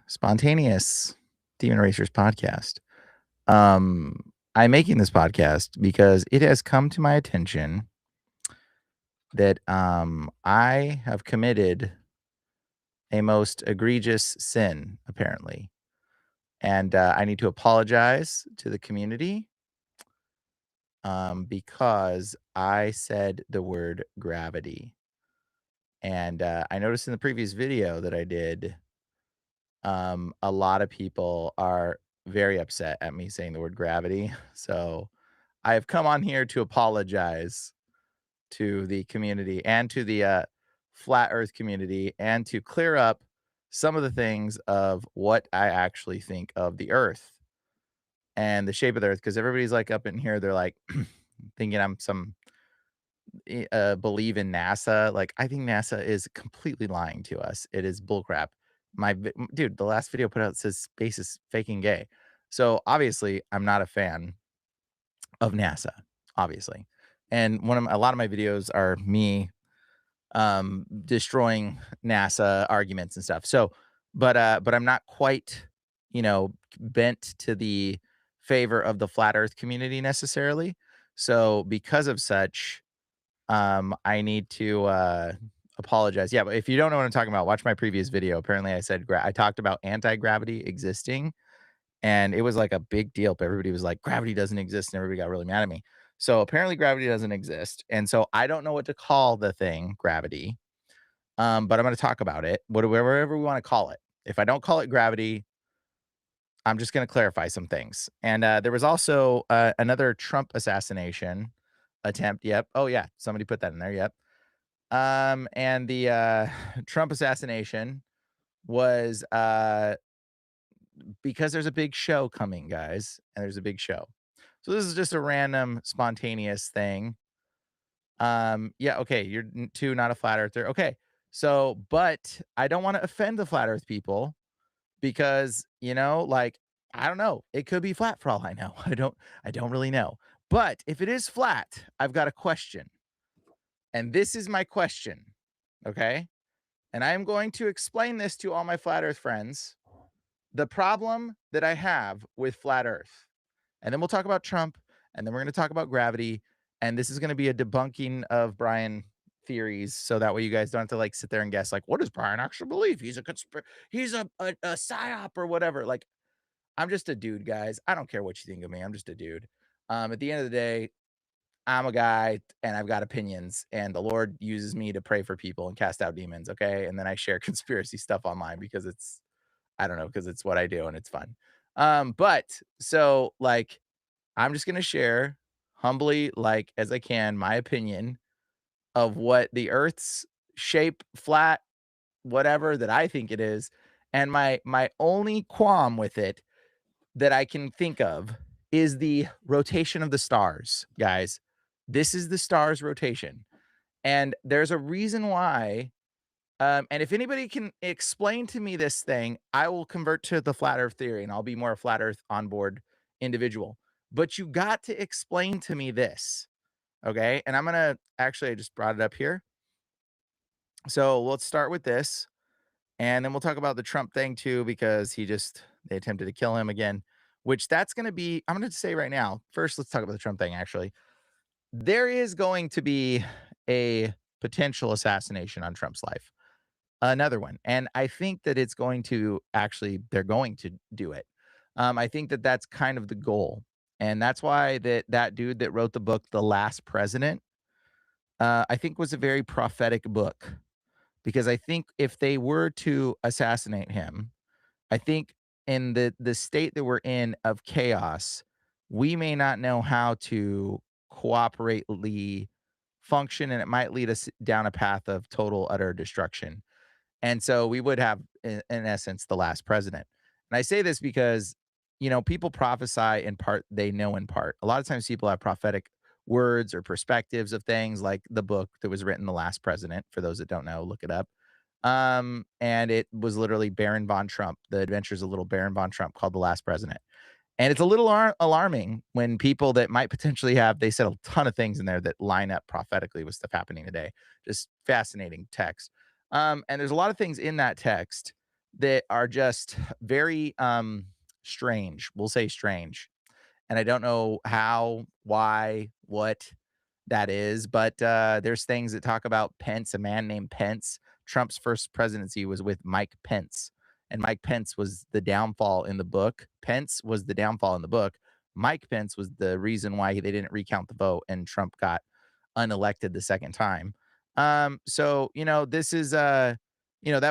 Spontaneous Demon Racers podcast. I'm making this podcast because it has come to my attention that I have committed a most egregious sin, apparently. And I need to apologize to the community because I said the word gravity. And I noticed in the previous video that I did, a lot of people are very upset at me saying the word gravity. So I have come on here to apologize to the community and to the flat earth community and to clear up some of the things of what I actually think of the earth and the shape of the earth. Because everybody's like up in here, they're like thinking I'm some believe in NASA. Like, I think NASA is completely lying to us. It is bullcrap. Dude, the last video put out says space is faking gay. So obviously, I'm not a fan of NASA, obviously. And a lot of my videos are me destroying NASA arguments and stuff. So, but I'm not quite, bent to the favor of the flat earth community necessarily. So because of such, I need to apologize. Yeah, but if you don't know what I'm talking about, watch my previous video. Apparently I said I talked about anti-gravity existing, and it was like a big deal. But everybody was like, gravity doesn't exist, and everybody got really mad at me. So apparently gravity doesn't exist. And so I don't know what to call the thing gravity. But I'm going to talk about it, whatever we want to call it. If I don't call it gravity, I'm just going to clarify some things. And there was also another Trump assassination attempt. Yep. Oh yeah, somebody put that in there. Yep. And the Trump assassination was because there's a big show coming, guys, and there's a big show. So this is just a random spontaneous thing. Yeah, okay, you're too not a flat earther. Okay. So, but I don't want to offend the flat earth people because, like, I don't know, it could be flat for all I know. I don't really know. But if it is flat, I've got a question. And this is my question. Okay? And I am going to explain this to all my flat earth friends. The problem that I have with flat earth. And then we'll talk about Trump, and then we're going to talk about gravity, and this is going to be a debunking of Brian theories, so that way you guys don't have to like sit there and guess like, what does Brian actually believe? He's a psyop or whatever. Like, I'm just a dude, guys. I don't care what you think of me. I'm just a dude. At the end of the day, I'm a guy and I've got opinions, and the Lord uses me to pray for people and cast out demons. Okay. And then I share conspiracy stuff online because I don't know, because it's what I do and it's fun. But so like, I'm just going to share humbly, like as I can, my opinion of what the earth's shape, flat, whatever that I think it is. And my only qualm with it that I can think of is the rotation of the stars, guys. This is the stars' rotation. And there's a reason why. And if anybody can explain to me this thing, I will convert to the flat earth theory and I'll be more a flat earth on board individual. But you got to explain to me this. Okay. And I just brought it up here. So let's start with this. And then we'll talk about the Trump thing too, because they attempted to kill him again, which that's going to be, I'm going to say right now, first, let's talk about the Trump thing. Actually, there is going to be a potential assassination on Trump's life, another one. And I think that they're going to do it. I think that that's kind of the goal. And that's why that dude that wrote the book, The Last President, I think was a very prophetic book, because I think if they were to assassinate him, I think in the state that we're in of chaos, we may not know how to cooperatively function, and it might lead us down a path of total utter destruction. And so we would have, in essence, the last president. And I say this because, people prophesy in part, they know in part. A lot of times people have prophetic words or perspectives of things, like the book that was written, The Last President. For those that don't know, look it up. And it was literally Baron von Trump, the adventures of little Baron von Trump, called The Last President. And it's a little alarming when people that might potentially they said a ton of things in there that line up prophetically with stuff happening today. Just fascinating text. And there's a lot of things in that text that are just very strange. We'll say strange. And I don't know how, why, what that is, but there's things that talk about Pence, a man named Pence. Trump's first presidency was with Mike Pence, and Mike Pence was the downfall in the book. Pence was the downfall in the book. Mike Pence was the reason why they didn't recount the vote and Trump got unelected the second time. So this is that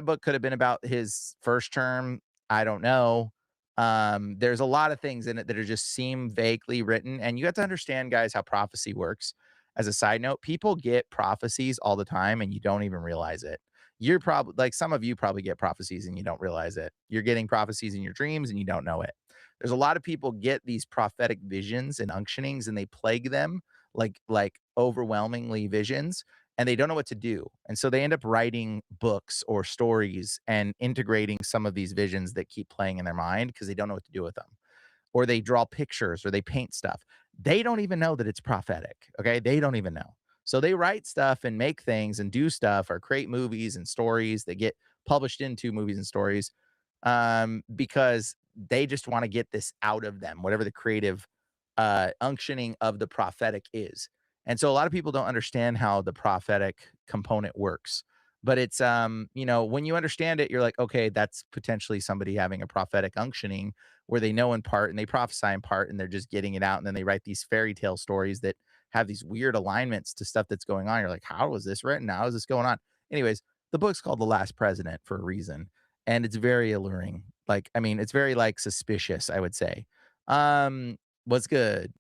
book could have been about his first term. I don't know. There's a lot of things in it that are just seem vaguely written, and you have to understand, guys, how prophecy works. As a side note, people get prophecies all the time, and you don't even realize it. You're probably like some of you probably get prophecies and you don't realize it. You're getting prophecies in your dreams and you don't know it. There's a lot of people get these prophetic visions and unctionings, and they plague them like overwhelmingly visions, and they don't know what to do. And so they end up writing books or stories and integrating some of these visions that keep playing in their mind because they don't know what to do with them. Or they draw pictures or they paint stuff. They don't even know that it's prophetic. Okay. They don't even know. So they write stuff and make things and do stuff or create movies and stories that get published into movies and stories because they just want to get this out of them, whatever the creative unctioning of the prophetic is. And so a lot of people don't understand how the prophetic component works. But it's when you understand it, you're like, okay, that's potentially somebody having a prophetic unctioning where they know in part and they prophesy in part and they're just getting it out. And then they write these fairy tale stories that have these weird alignments to stuff that's going on. You're like, how was this written? How is this going on? Anyways, the book's called The Last President for a reason. And it's very alluring. Like, I mean, it's very like suspicious, I would say. Um, what's good?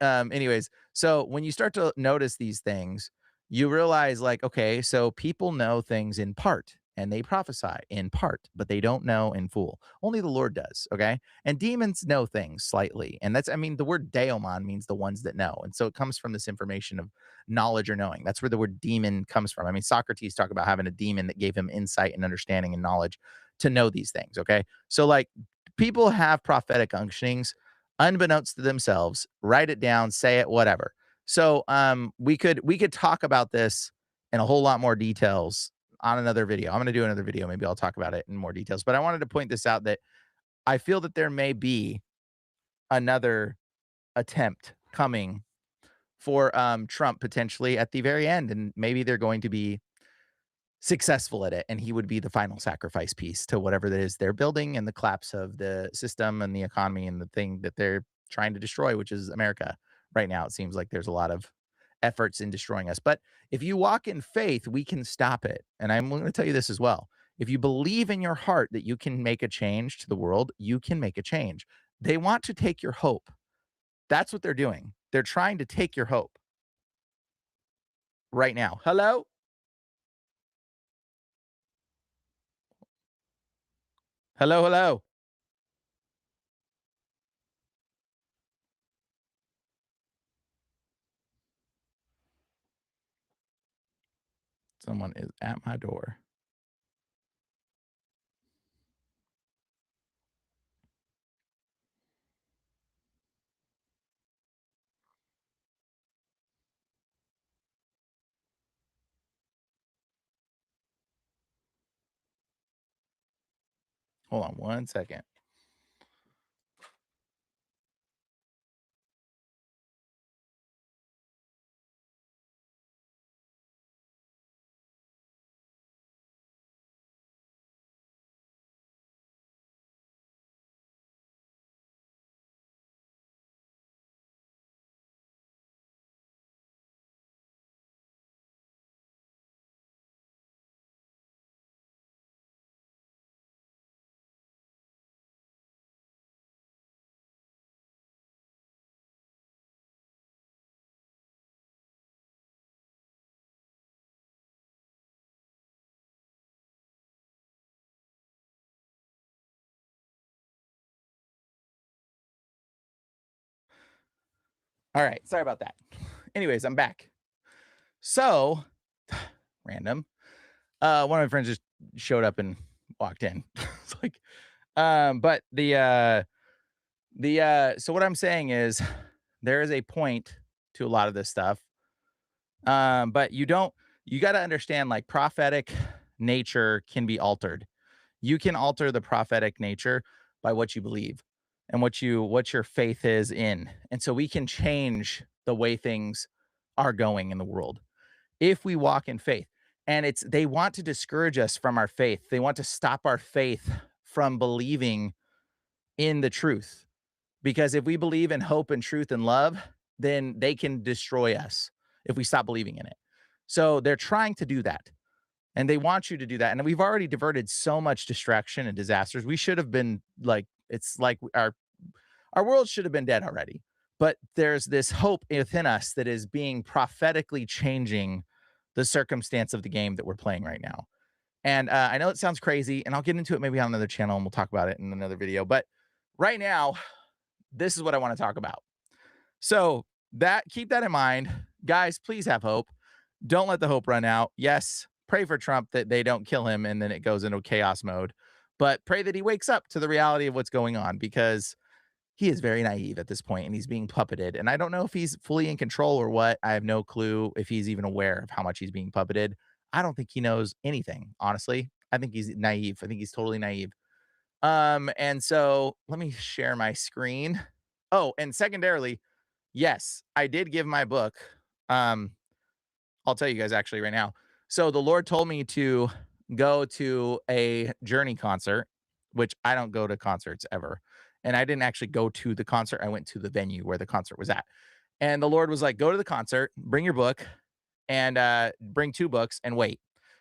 Anyways, so when you start to notice these things, you realize like, okay, so people know things in part and they prophesy in part, but they don't know in full. Only the Lord does. Okay. And demons know things slightly. And that's, I mean, the word daemon means the ones that know. And so it comes from this information of knowledge or knowing. That's where the word demon comes from. I mean, Socrates talked about having a demon that gave him insight and understanding and knowledge to know these things. Okay. So, like, people have prophetic unctionings unbeknownst to themselves, write it down, say it, whatever. So we could talk about this in a whole lot more details on another video. I'm going to do another video. Maybe I'll talk about it in more details. But I wanted to point this out that I feel that there may be another attempt coming for Trump potentially at the very end, and maybe they're going to be successful at it, and he would be the final sacrifice piece to whatever that is they're building and the collapse of the system and the economy and the thing that they're trying to destroy, which is America. Right now, it seems like there's a lot of efforts in destroying us. But if you walk in faith, we can stop it. And I'm going to tell you this as well. If you believe in your heart that you can make a change to the world, you can make a change. They want to take your hope. That's what they're doing. They're trying to take your hope right now. Hello? Hello, hello. Someone is at my door. Hold on one second. All right. Sorry about that. Anyways, I'm back. So, random. One of my friends just showed up and walked in. It's like, but so what I'm saying is there is a point to a lot of this stuff. But you got to understand like prophetic nature can be altered. You can alter the prophetic nature by what you believe and what your faith is in. And so we can change the way things are going in the world if we walk in faith. And it's they want to discourage us from our faith. They want to stop our faith from believing in the truth. Because if we believe in hope and truth and love, then they can destroy us if we stop believing in it. So they're trying to do that. And they want you to do that. And we've already diverted so much distraction and disasters. We should have been like, it's like our world should have been dead already. But there's this hope within us that is being prophetically changing the circumstance of the game that we're playing right now. And I know it sounds crazy, and I'll get into it maybe on another channel and we'll talk about it in another video. But right now, this is what I want to talk about. So that keep that in mind. Guys, please have hope. Don't let the hope run out. Yes, pray for Trump that they don't kill him and then it goes into chaos mode. But pray that he wakes up to the reality of what's going on because he is very naive at this point and he's being puppeted. And I don't know if he's fully in control or what. I have no clue if he's even aware of how much he's being puppeted. I don't think he knows anything, honestly. I think he's naive. I think he's totally naive. And so let me share my screen. Oh, and secondarily, yes, I did give my book. Um, I'll tell you guys actually right now. So the Lord told me to go to a Journey concert, which I don't go to concerts ever. And I didn't actually go to the concert. I went to the venue where the concert was at. And the Lord was like, go to the concert, bring your book, and bring 2 books and wait.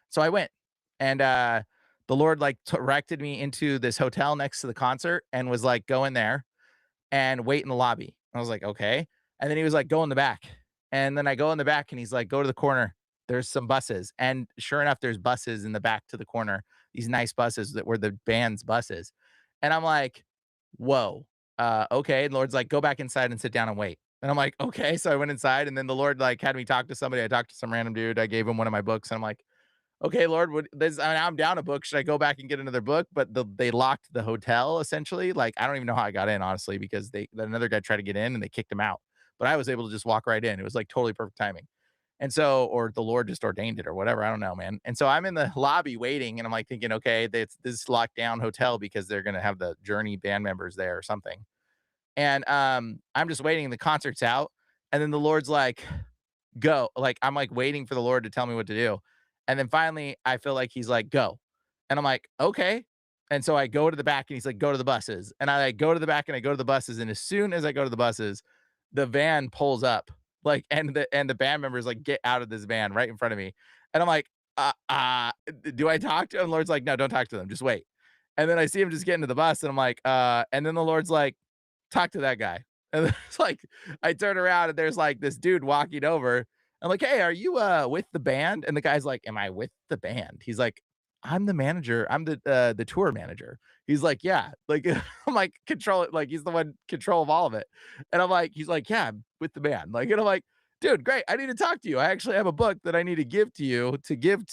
So I went. And the Lord like directed me into this hotel next to the concert and was like, go in there and wait in the lobby. I was like, okay. And then he was like, go in the back. And then I go in the back and he's like, go to the corner. There's some buses. And sure enough, there's buses in the back to the corner, these nice buses that were the band's buses. And I'm like, whoa, okay. And the Lord's like, go back inside and sit down and wait. And I'm like, okay. So I went inside and then the Lord like had me talk to somebody. I talked to some random dude. I gave him one of my books and I'm like, okay, Lord, what this I'm down a book. Should I go back and get another book? But they locked the hotel essentially. Like, I don't even know how I got in, honestly, because another guy tried to get in and they kicked him out. But I was able to just walk right in. It was like totally perfect timing. And so, or the Lord just ordained it or whatever. I don't know, man. And so I'm in the lobby waiting and I'm like thinking, okay, this locked down hotel because they're gonna have the Journey band members there or something. And I'm just waiting, the concert's out, and then the Lord's like, go. Like, I'm like waiting for the Lord to tell me what to do. And then finally, I feel like he's like, go. And I'm like, okay. And so I go to the back and he's like, go to the buses. And I like go to the back and I go to the buses. And as soon as I go to the buses, the van pulls up. Like, and the band members like get out of this van right in front of me. And I'm like, do I talk to him? Lord's like, no, don't talk to them. Just wait. And then I see him just get into the bus, and I'm like, and then the Lord's like, talk to that guy. And it's like, I turn around and there's like this dude walking over. I'm like, hey, are you with the band? And the guy's like, am I with the band? He's like, I'm the manager. I'm the tour manager. He's like, yeah. Like, I'm like, control it. Like, he's the one control of all of it. And I'm like, he's like, yeah, I'm with the band. Like, and I'm like, dude, great. I need to talk to you. I actually have a book that I need to give to you to give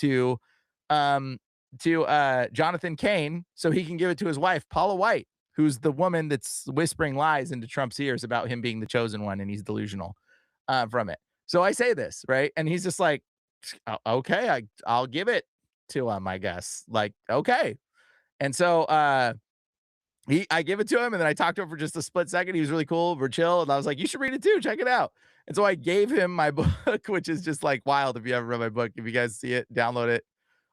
um to Jonathan Cain so he can give it to his wife, Paula White, who's the woman that's whispering lies into Trump's ears about him being the chosen one and he's delusional from it. So I say this, right? And he's just like, okay, I'll give it to him, I guess. Like, okay. And so I give it to him and then I talked to him for just a split second. He was really cool. We're chill. And I was like, you should read it too. Check it out. And so I gave him my book, which is just like wild. If you haven't read my book, if you guys see it, download it.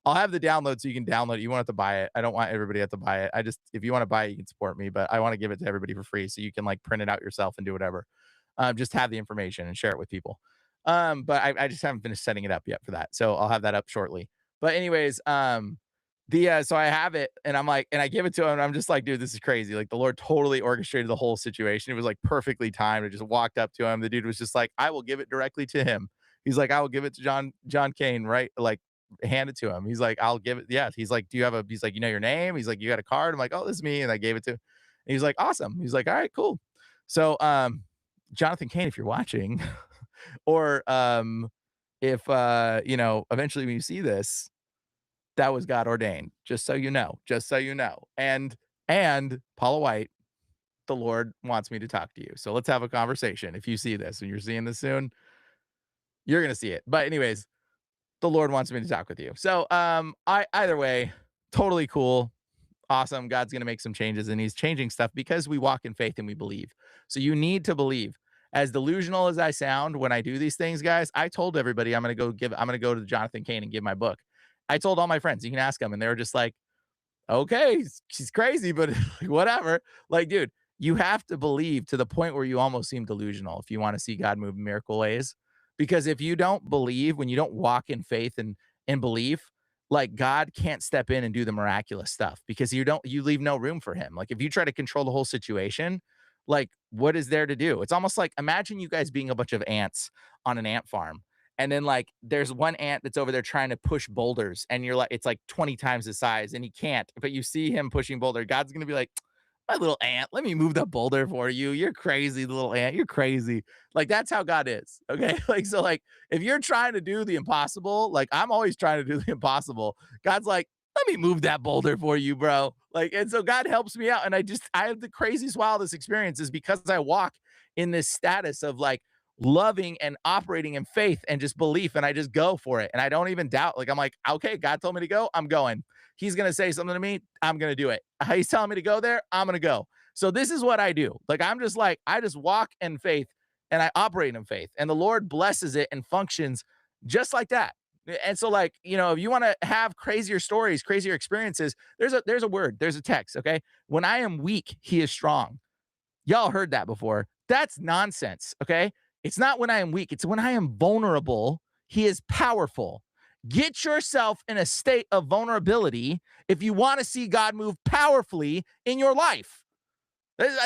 I'll have the download so you can download it. You won't have to buy it. I don't want everybody to have to buy it. I just, if you want to buy it, you can support me, but I want to give it to everybody for free so you can like print it out yourself and do whatever. Just have the information and share it with people. But I just haven't finished setting it up yet for that. So I'll have that up shortly. But anyways, so I have it and I'm like, and I give it to him and I'm just like, dude, this is crazy. Like the Lord totally orchestrated the whole situation. It was like perfectly timed. I just walked up to him. The dude was just like, I will give it directly to him. He's like, I will give it to John Kane, right? Like hand it to him. He's like, I'll give it. Yeah. He's like, do you have he's like, you know your name? He's like, you got a card? I'm like, oh, this is me. And I gave it to him. And he's like, awesome. He's like, all right, cool. So Jonathan Kane, if you're watching, or if eventually when you see this, that was God ordained, just so you know, just so you know. And Paula White, the Lord wants me to talk to you. So let's have a conversation. If you see this and you're seeing this soon, you're gonna see it. But anyways, the Lord wants me to talk with you. So I either way, totally cool. awesome. God's going to make some changes and he's changing stuff because we walk in faith and we believe. So you need to believe. As delusional as I sound when I do these things, guys, I told everybody I'm going to go to Jonathan Cain and give my book. I told all my friends, you can ask them. And they were just like, okay, she's crazy, but whatever. Like, dude, you have to believe to the point where you almost seem delusional if you want to see God move in miracle ways. Because if you don't believe, when you don't walk in faith and in belief, like God can't step in and do the miraculous stuff because you leave no room for him. Like if you try to control the whole situation, like what is there to do? It's almost like imagine you guys being a bunch of ants on an ant farm. And then like there's one ant that's over there trying to push boulders, and you're like, it's like 20 times the size, and he can't. But you see him pushing boulder. God's gonna be like, my little ant, let me move the boulder for you. You're crazy, little ant. You're crazy. Like that's how God is. Okay. Like, so like if you're trying to do the impossible, like I'm always trying to do the impossible. God's like, let me move that boulder for you, bro. Like, and so God helps me out. And I have the craziest, wildest experiences because I walk in this status of like loving and operating in faith and just belief. And I just go for it. And I don't even doubt. Like, I'm like, okay, God told me to go. I'm going. He's going to say something to me. I'm going to do it. He's telling me to go there. I'm going to go. So this is what I do. Like, I'm just like, I just walk in faith and I operate in faith and the Lord blesses it and functions just like that. And so like, you know, if you want to have crazier stories, crazier experiences, there's a word, there's a text. Okay. When I am weak, he is strong. Y'all heard that before. That's nonsense. Okay. It's not when I am weak. It's when I am vulnerable. He is powerful. Get yourself in a state of vulnerability if you want to see God move powerfully in your life.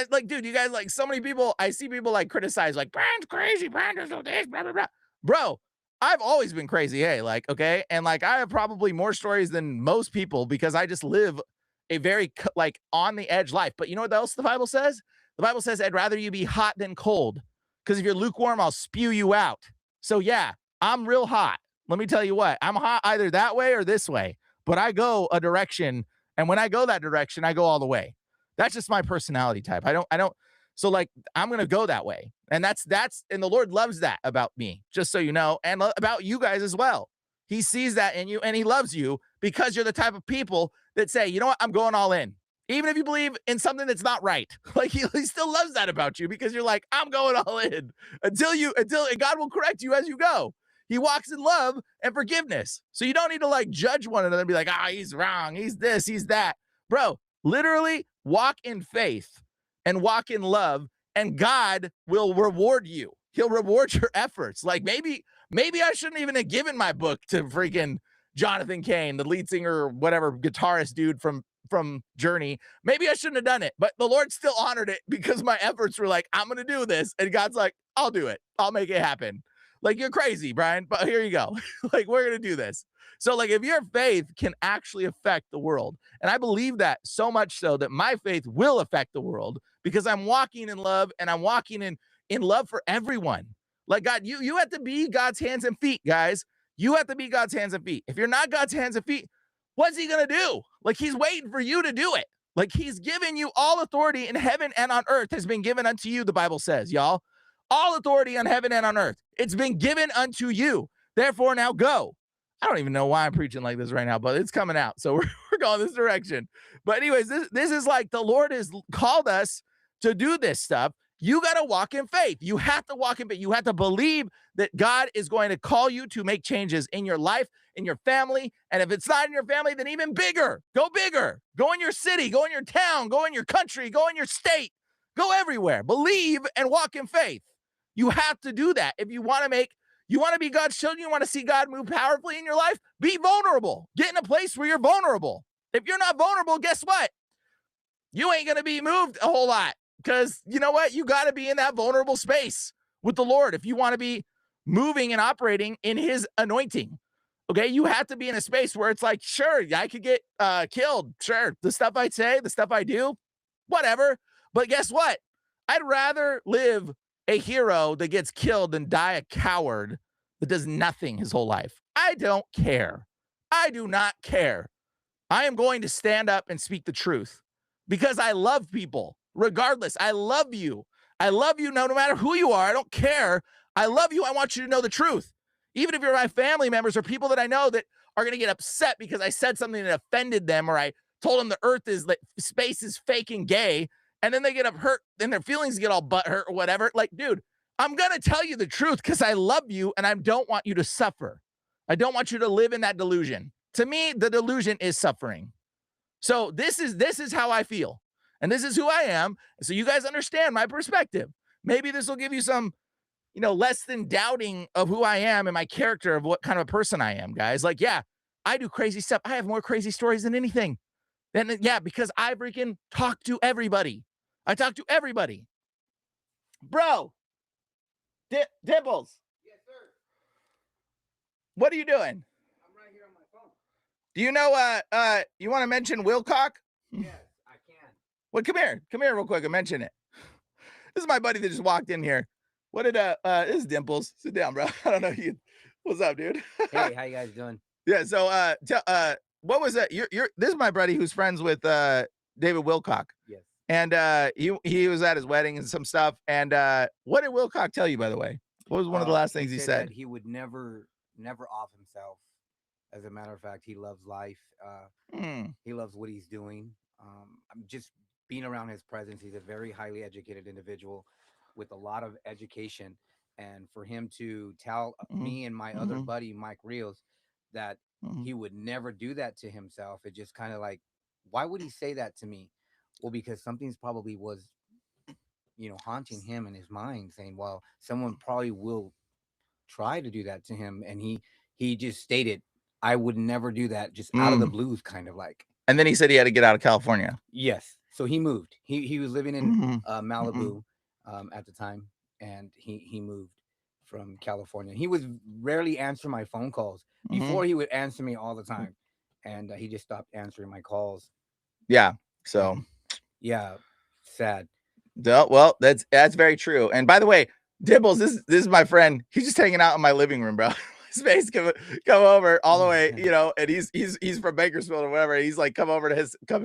Like, dude, you guys, like, so many people, I see people like criticize, like, Brand's crazy, Brand does all this, blah, blah, blah. Bro, I've always been crazy, hey, like, okay, and like, I have probably more stories than most people because I just live a very, like, on the edge life. But you know what else the Bible says? The Bible says, I'd rather you be hot than cold because if you're lukewarm, I'll spew you out. So, yeah, I'm real hot. Let me tell you what, I'm hot either that way or this way, but I go a direction, and when I go that direction, I go all the way. That's just my personality type. So like, I'm going to go that way. And and the Lord loves that about me, just so you know, and about you guys as well. He sees that in you and he loves you because you're the type of people that say, you know what, I'm going all in. Even if you believe in something that's not right, like he still loves that about you because you're like, I'm going all in until God will correct you as you go. He walks in love and forgiveness. So you don't need to like judge one another and be like, he's wrong. He's this, he's that. Bro, literally walk in faith and walk in love, and God will reward you. He'll reward your efforts. Like maybe I shouldn't even have given my book to freaking Jonathan Cain, the lead singer or whatever guitarist dude from Journey. Maybe I shouldn't have done it, but the Lord still honored it because my efforts were like, I'm going to do this. And God's like, I'll do it. I'll make it happen. Like, you're crazy, Brian, but here you go. Like, we're going to do this. So like if your faith can actually affect the world, and I believe that so much so that my faith will affect the world because I'm walking in love and I'm walking in love for everyone. Like God, you have to be God's hands and feet, guys. You have to be God's hands and feet. If you're not God's hands and feet, what's he going to do? Like he's waiting for you to do it. Like he's given you all authority in heaven and on earth has been given unto you, the Bible says, y'all. All authority on heaven and on earth. It's been given unto you. Therefore, now go. I don't even know why I'm preaching like this right now, but it's coming out. So we're going this direction. But anyways, this is like the Lord has called us to do this stuff. You got to walk in faith. You have to walk in faith. You have to believe that God is going to call you to make changes in your life, in your family. And if it's not in your family, then even bigger. Go bigger. Go in your city. Go in your town. Go in your country. Go in your state. Go everywhere. Believe and walk in faith. You have to do that. If you want to be God's children, you want to see God move powerfully in your life, be vulnerable. Get in a place where you're vulnerable. If you're not vulnerable, guess what? You ain't going to be moved a whole lot because you know what? You got to be in that vulnerable space with the Lord if you want to be moving and operating in his anointing. Okay, you have to be in a space where it's like, sure, I could get killed. Sure, the stuff I say, the stuff I do, whatever. But guess what? I'd rather live a hero that gets killed than die a coward that does nothing his whole life. I don't care. I do not care. I am going to stand up and speak the truth because I love people. Regardless, I love you. I love you no matter who you are. I don't care. I love you. I want you to know the truth. Even if you're my family members or people that I know that are going to get upset because I said something that offended them or I told them the earth is like space is fake and gay, and then they get up hurt and their feelings get all butt hurt or whatever. Like, dude, I'm gonna tell you the truth because I love you and I don't want you to suffer. I don't want you to live in that delusion. To me, the delusion is suffering. So this is how I feel. And this is who I am. So you guys understand my perspective. Maybe this will give you some, less than doubting of who I am and my character of what kind of a person I am, guys. Like, yeah, I do crazy stuff. I have more crazy stories than anything. Yeah, because I freaking talk to everybody. I talk to everybody. Bro, Dimples. Yes, sir. What are you doing? I'm right here on my phone. Do you know, you want to mention Wilcock? Yes, I can. Well, come here real quick and mention it. This is my buddy that just walked in here. What did, this is Dimples. Sit down, bro. I don't know you. What's up, dude? Hey, how you guys doing? Yeah, so, what was that? This is my buddy who's friends with, David Wilcock. Yes. And, he was at his wedding and some stuff. And, what did Wilcock tell you, by the way? What was one of the last things he said? That he would never off himself. As a matter of fact, he loves life. He loves what he's doing. I'm just being around his presence. He's a very highly educated individual with a lot of education. And for him to tell me and my other buddy, Mike Rios, that he would never do that to himself, it just kind of like, why would he say that to me? Well, because something's probably was, haunting him in his mind, saying, well, someone probably will try to do that to him. And he just stated, I would never do that, just out of the blues, kind of like. And then he said he had to get out of California. Yes. So he moved. He was living in Malibu at the time, and he moved from California. He was rarely answering my phone calls. Before, he would answer me all the time, and he just stopped answering my calls. Yeah. So. Yeah. Sad. Well, that's very true. And by the way, Dibbles, this is my friend. He's just hanging out in my living room, bro. Space come over all the way, and he's from Bakersfield or whatever. He's like, come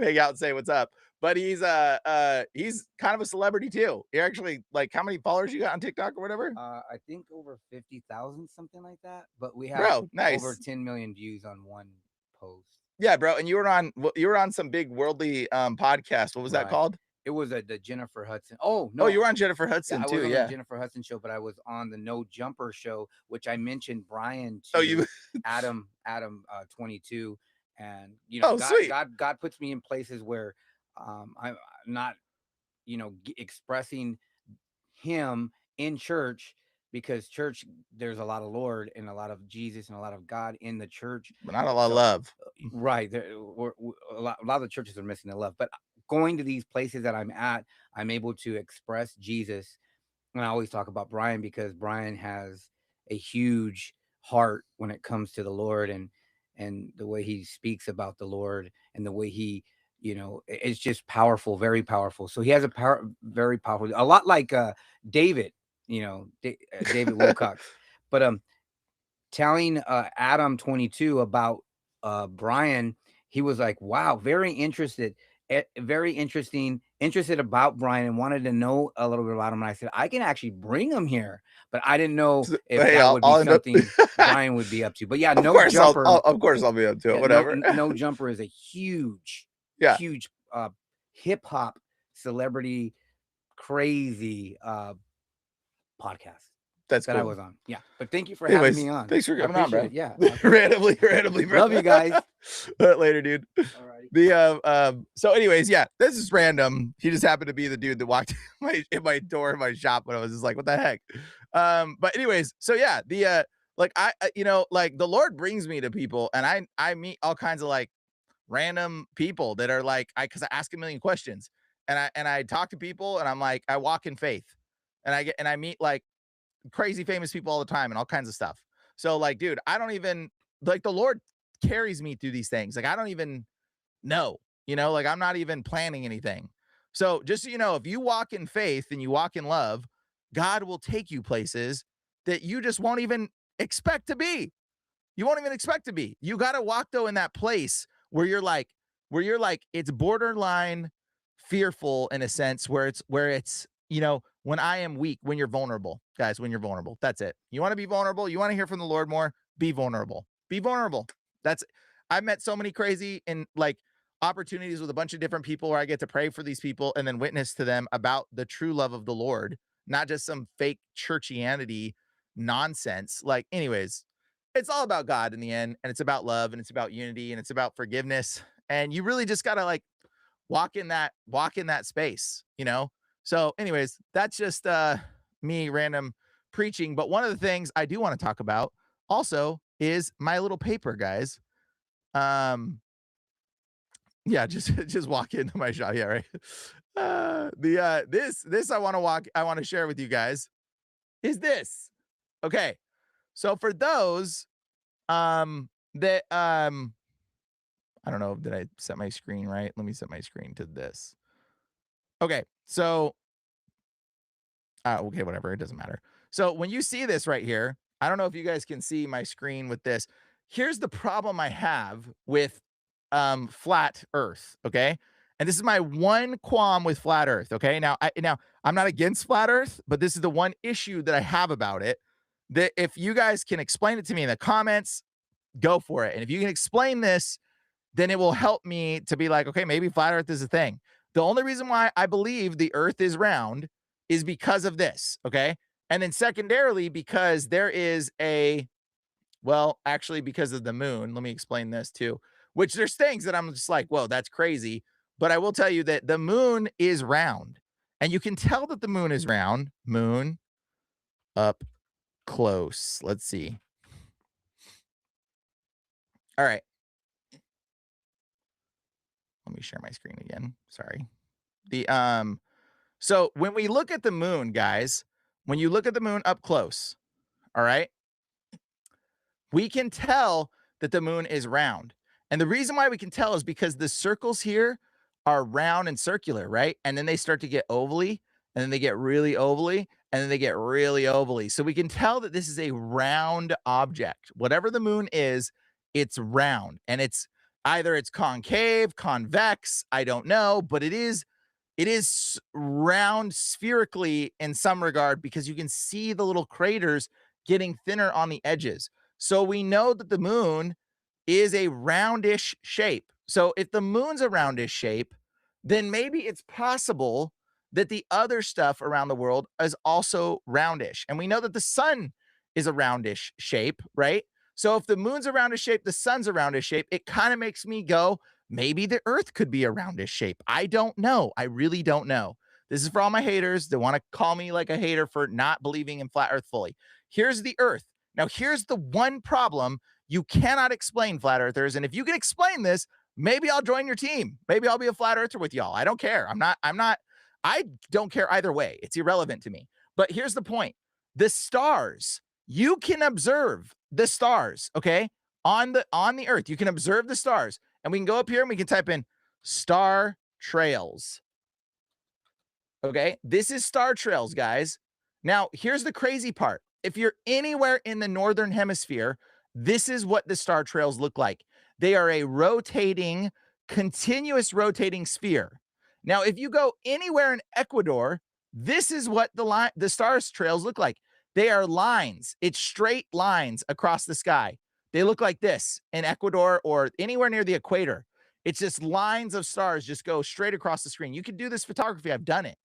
hang out and say what's up. But he's kind of a celebrity too. You're actually like, how many followers you got on TikTok or whatever? I think over 50,000, something like that. But we have over 10 million views on one post. Yeah, bro. And you were on some big worldly podcast. What was that called? It was the Jennifer Hudson. Oh, no. Oh, you were on Jennifer Hudson too. I was on the Jennifer Hudson show, but I was on the No Jumper show, which I mentioned Brian to Adam 22. And, God puts me in places where I'm not, expressing him in church, because church, there's a lot of Lord and a lot of Jesus and a lot of God in the church. But not a lot of love. Right. A lot of the churches are missing the love. But going to these places that I'm at, I'm able to express Jesus. And I always talk about Brian, because Brian has a huge heart when it comes to the Lord, and the way he speaks about the Lord, and the way he, it's just powerful, very powerful. So he has very powerful, a lot like David, David Wilcox. But telling Adam 22 about Brian, he was like, wow, very interested about Brian, and wanted to know a little bit about him. And I said, I can actually bring him here, but I didn't know if that would be something Brian would be up to. But yeah, of course I'll be up to it. Whatever. No Jumper is a huge hip hop celebrity crazy podcast. That's that cool. I was on. Yeah. But thank you for having me on. Thanks for coming on, bro. Yeah. randomly, bro. Love you guys. Later, dude. Alrighty. So anyways, yeah, this is random. He just happened to be the dude that walked in my door in my shop when I was just like, what the heck? But anyways, so yeah, the like the Lord brings me to people, and I meet all kinds of like random people that are like, because I ask a million questions, and I talk to people, and I'm like, I walk in faith, and I meet like crazy famous people all the time and all kinds of stuff. So like, dude, I don't even like, the Lord carries me through these things. Like, I don't even know, like I'm not even planning anything. So just so you know, if you walk in faith and you walk in love, God will take you places that you just won't even expect to be. You won't even expect to be. You got to walk though in that place where you're like, it's borderline fearful in a sense, where it's, when I am weak, when you're vulnerable, guys, when you're vulnerable, that's it. You want to be vulnerable. You want to hear from the Lord more, be vulnerable, I've met so many crazy and like opportunities with a bunch of different people where I get to pray for these people and then witness to them about the true love of the Lord, not just some fake churchianity nonsense. Like, anyways, it's all about God in the end, and it's about love, and it's about unity, and it's about forgiveness. And you really just gotta like walk in that space, you know? So, anyways, that's just me random preaching. But one of the things I do want to talk about also is my little paper, guys. Um, yeah, just just walk into my shop. Yeah, right. The this I want to share with you guys is this. Okay. So for those that I don't know, did I set my screen right? Let me set my screen to this. Okay. So okay, whatever. It doesn't matter. So when you see this right here, I don't know if you guys can see my screen with this. Here's the problem I have with flat Earth. Okay. And this is my one qualm with flat Earth. Okay. Now I'm not against flat Earth, but this is the one issue that I have about it. That if you guys can explain it to me in the comments, go for it. And if you can explain this, then it will help me to be like, okay, maybe flat Earth is a thing. The only reason why I believe the Earth is round is because of this, okay? And then secondarily, because there is well, actually, because of the moon. Let me explain this too, which there's things that I'm just like, whoa, that's crazy. But I will tell you that the moon is round. And you can tell that the moon is round. Moon up close. Let's see. All right. Let me share my screen again. Sorry. The So when we look at the moon, guys, when you look at the moon up close, all right, we can tell that the moon is round. And the reason why we can tell is because the circles here are round and circular, right? And then they start to get ovally, and then they get really ovally, and then they get really ovally. So we can tell that this is a round object. Whatever the moon is, it's round. And it's either it's concave, convex, I don't know, but it is round spherically in some regard because you can see the little craters getting thinner on the edges. So we know that the moon is a roundish shape. So if the moon's a roundish shape, then maybe it's possible that the other stuff around the world is also roundish. And we know that the sun is a roundish shape, right? So if the moon's a roundish shape, the sun's a roundish shape, it kind of makes me go, maybe the earth could be a roundish shape. I don't know. I really don't know. This is for all my haters that want to call me like a hater for not believing in flat earth fully. Here's the earth. Now, here's the one problem you cannot explain, flat earthers. And if you can explain this, maybe I'll join your team. Maybe I'll be a flat earther with y'all. I don't care. I don't care either way. It's irrelevant to me. But here's the point. The stars, you can observe the stars, okay? On the earth, you can observe the stars. And we can go up here and we can type in star trails. Okay. This is star trails, guys. Now, here's the crazy part. If you're anywhere in the northern hemisphere, this is what the star trails look like. They are a rotating, continuous rotating sphere. Now, if you go anywhere in Ecuador, this is what the stars trails look like. They are lines. It's straight lines across the sky. They look like this in Ecuador or anywhere near the equator. It's just lines of stars just go straight across the screen. You can do this photography. I've done it.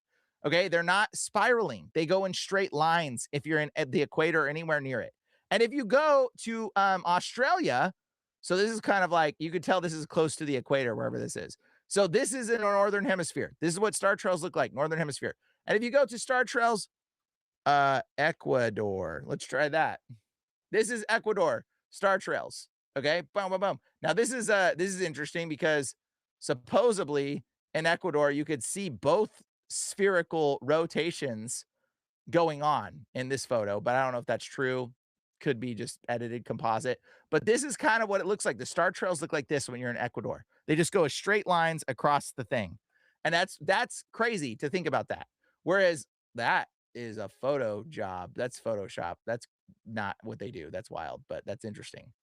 Okay. They're not spiraling. They go in straight lines if you're in at the equator or anywhere near it. And if you go to Australia, so this is kind of like you could tell this is close to the equator, wherever this is. So this is in our northern hemisphere. This is what star trails look like, northern hemisphere. And if you go to star trails, Ecuador, let's try that. This is Ecuador star trails. Okay, boom, boom, boom. Now this is interesting because supposedly in Ecuador you could see both spherical rotations going on in this photo, but I don't know if that's true. Could be just edited composite. But this is kind of what it looks like. The star trails look like this when you're in Ecuador. They just go as straight lines across the thing. And that's crazy to think about that. Whereas that is a photo job. That's Photoshop. That's not what they do. That's wild, but that's interesting.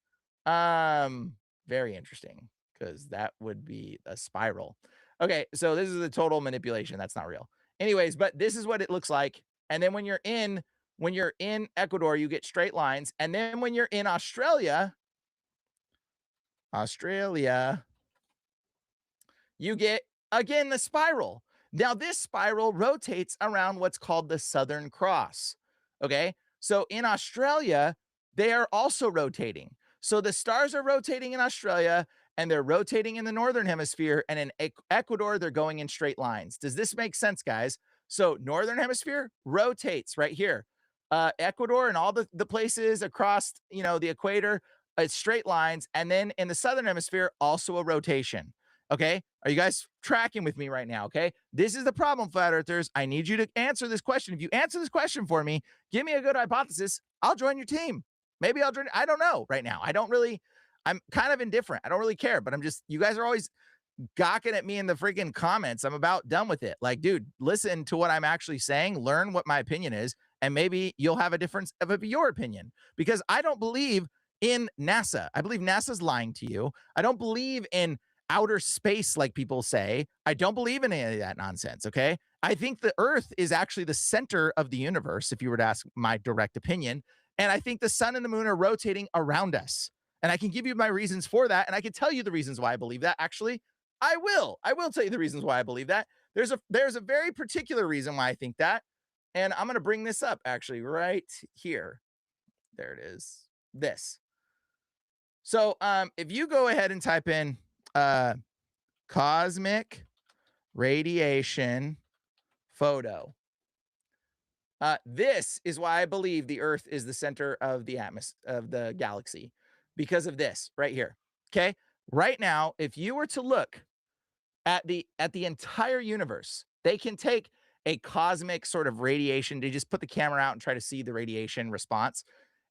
Very interesting because that would be a spiral. Okay, so this is a total manipulation. That's not real. Anyways, but this is what it looks like. And then when you're in Ecuador, you get straight lines. And then when you're in Australia, you get again the spiral. Now, this spiral rotates around what's called the Southern Cross. Okay. So in Australia, they are also rotating. So the stars are rotating in Australia and they're rotating in the Northern Hemisphere. And in Ecuador, they're going in straight lines. Does this make sense, guys? So Northern Hemisphere rotates right here. Ecuador and all the places across, the equator, it's straight lines. And then in the Southern Hemisphere, also a rotation. Okay. Are you guys tracking with me right now? Okay. This is the problem, flat earthers. I need you to answer this question. If you answer this question for me, give me a good hypothesis. I'll join your team. Maybe I'll join. I don't know right now. I'm kind of indifferent. I don't really care, but you guys are always gawking at me in the freaking comments. I'm about done with it. Like, dude, listen to what I'm actually saying, learn what my opinion is, and maybe you'll have a difference of your opinion because I don't believe in NASA. I believe NASA's lying to you. I don't believe in outer space like people say. I don't believe in any of that nonsense. Okay. I think the Earth is actually the center of the universe, if you were to ask my direct opinion. And I think the sun and the moon are rotating around us. And I can give you my reasons for that. And I can tell you the reasons why I believe that. Actually, I will. I will tell you the reasons why I believe that. There's a very particular reason why I think that. And I'm going to bring this up actually right here. There it is. This. So if you go ahead and type in uh cosmic radiation photo. This is why I believe the Earth is the center of the atmosphere of the galaxy because of this right here. Okay. Right now, if you were to look at the entire universe, they can take a cosmic sort of radiation. They just put the camera out and try to see the radiation response.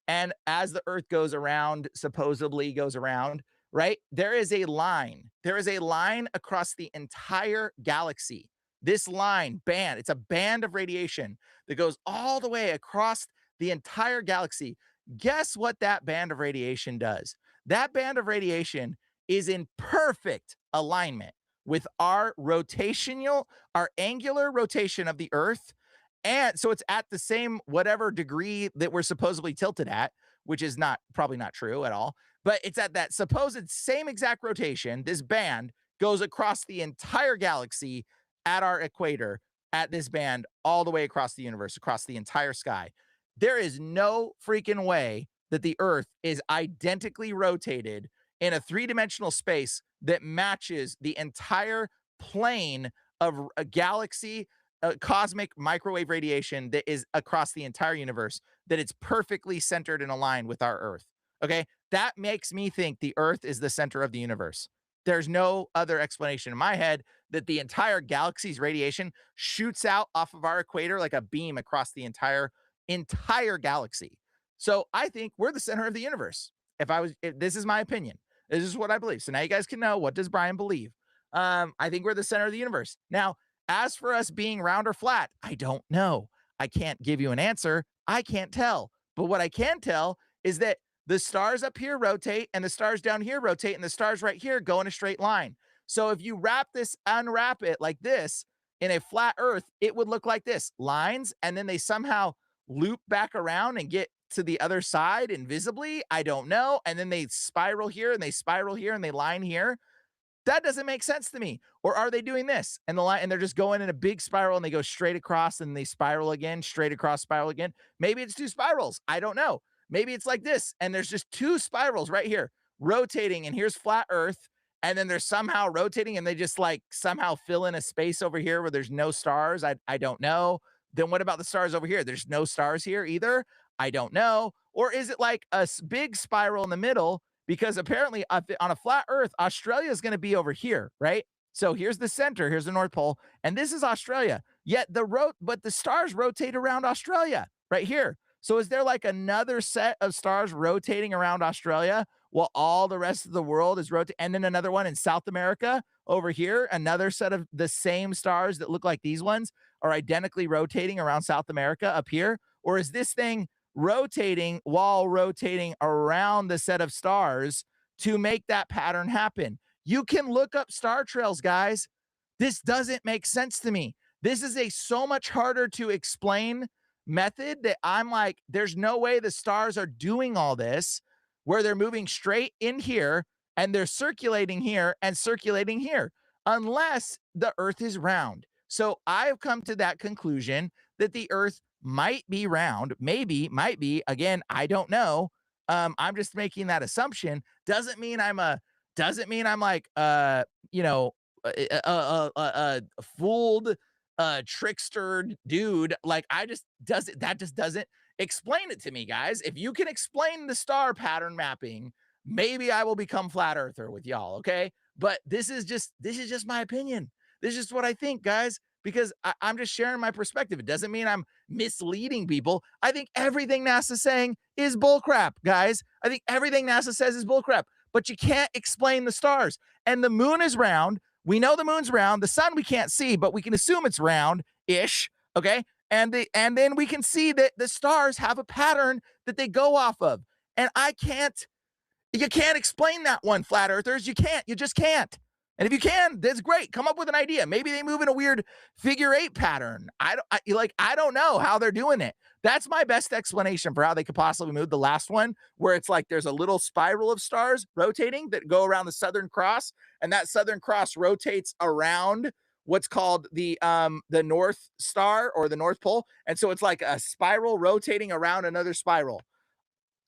And as the earth goes around, supposedly goes around, right? There is a line. There is a line across the entire galaxy. This line, band, it's a band of radiation that goes all the way across the entire galaxy. Guess what that band of radiation does? That band of radiation is in perfect alignment with our angular rotation of the earth, and so it's at the same whatever degree that we're supposedly tilted at, which is not probably not true at all, but it's at that supposed same exact rotation. This band goes across the entire galaxy at our equator at this band all the way across the universe, across the entire sky. There is no freaking way that the earth is identically rotated in a three-dimensional space that matches the entire plane of a galaxy, cosmic microwave radiation that is across the entire universe, that it's perfectly centered and aligned with our Earth. Okay. That makes me think the Earth is the center of the universe. There's no other explanation in my head that the entire galaxy's radiation shoots out off of our equator like a beam across the entire galaxy. So I think we're the center of the universe. If this is my opinion, this is what I believe. So now you guys can know, what does Brian believe? I think we're the center of the universe. Now, as for us being round or flat, I don't know. I can't give you an answer. I can't tell. But what I can tell is that the stars up here rotate and the stars down here rotate and the stars right here go in a straight line. So if you unwrap it like this in a flat earth, it would look like this: lines, and then they somehow loop back around and get to the other side invisibly. I don't know. And then they spiral here and they spiral here and they line here. That doesn't make sense to me. Or are they doing this and the line and they're just going in a big spiral and they go straight across and they spiral again, straight across, spiral again? Maybe it's two spirals. I don't know. Maybe it's like this and there's just two spirals right here rotating, and here's flat earth, and then they're somehow rotating and they just like somehow fill in a space over here where there's no stars. I don't know. Then what about the stars over here? There's no stars here either. I don't know. Or is it like a big spiral in the middle? Because apparently on a flat earth, Australia is going to be over here, right? So here's the center, here's the North Pole, and this is Australia. Yet but the stars rotate around Australia right here. So is there like another set of stars rotating around Australia while all the rest of the world is rotating? And then another one in South America over here, another set of the same stars that look like these ones are identically rotating around South America up here? Or is this thing rotating while rotating around the set of stars to make that pattern happen? You can look up star trails, guys. This doesn't make sense to me. This is a so much harder to explain method that I'm like, there's no way the stars are doing all this where they're moving straight in here and they're circulating here and circulating here. unless the earth is round. So I've come to that conclusion that the earth might be round, maybe, might be. Again, I don't know. I'm just making that assumption. Doesn't mean I'm like you know, fooled trickster dude. Like I just doesn't that just doesn't explain it to me, guys. If you can explain the star pattern mapping, maybe I will become flat earther with y'all, okay? But this is just my opinion. This is just what I think, guys, because I'm just sharing my perspective. It doesn't mean I'm misleading people. I think everything NASA's saying is bullcrap, guys. I think everything NASA says is bullcrap. But you can't explain the stars. And the moon is round. We know the moon's round. The sun we can't see, but we can assume it's round-ish. Okay. And then we can see that the stars have a pattern that they go off of. And you can't explain that one, flat earthers. You can't. You just can't. And if you can, that's great. Come up with an idea. Maybe they move in a weird figure eight pattern. I don't know how they're doing it. That's my best explanation for how they could possibly move the last one, where it's like there's a little spiral of stars rotating that go around the Southern Cross, and that Southern Cross rotates around what's called the North Star or the North Pole. And so it's like a spiral rotating around another spiral.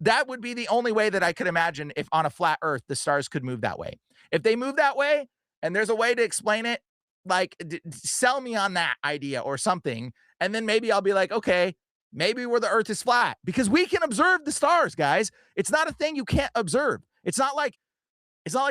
That would be the only way that I could imagine if on a flat earth the stars could move that way. If they move that way and there's a way to explain it, like sell me on that idea or something. And then maybe I'll be like, okay, maybe where the earth is flat because we can observe the stars, guys. It's not a thing you can't observe. It's not like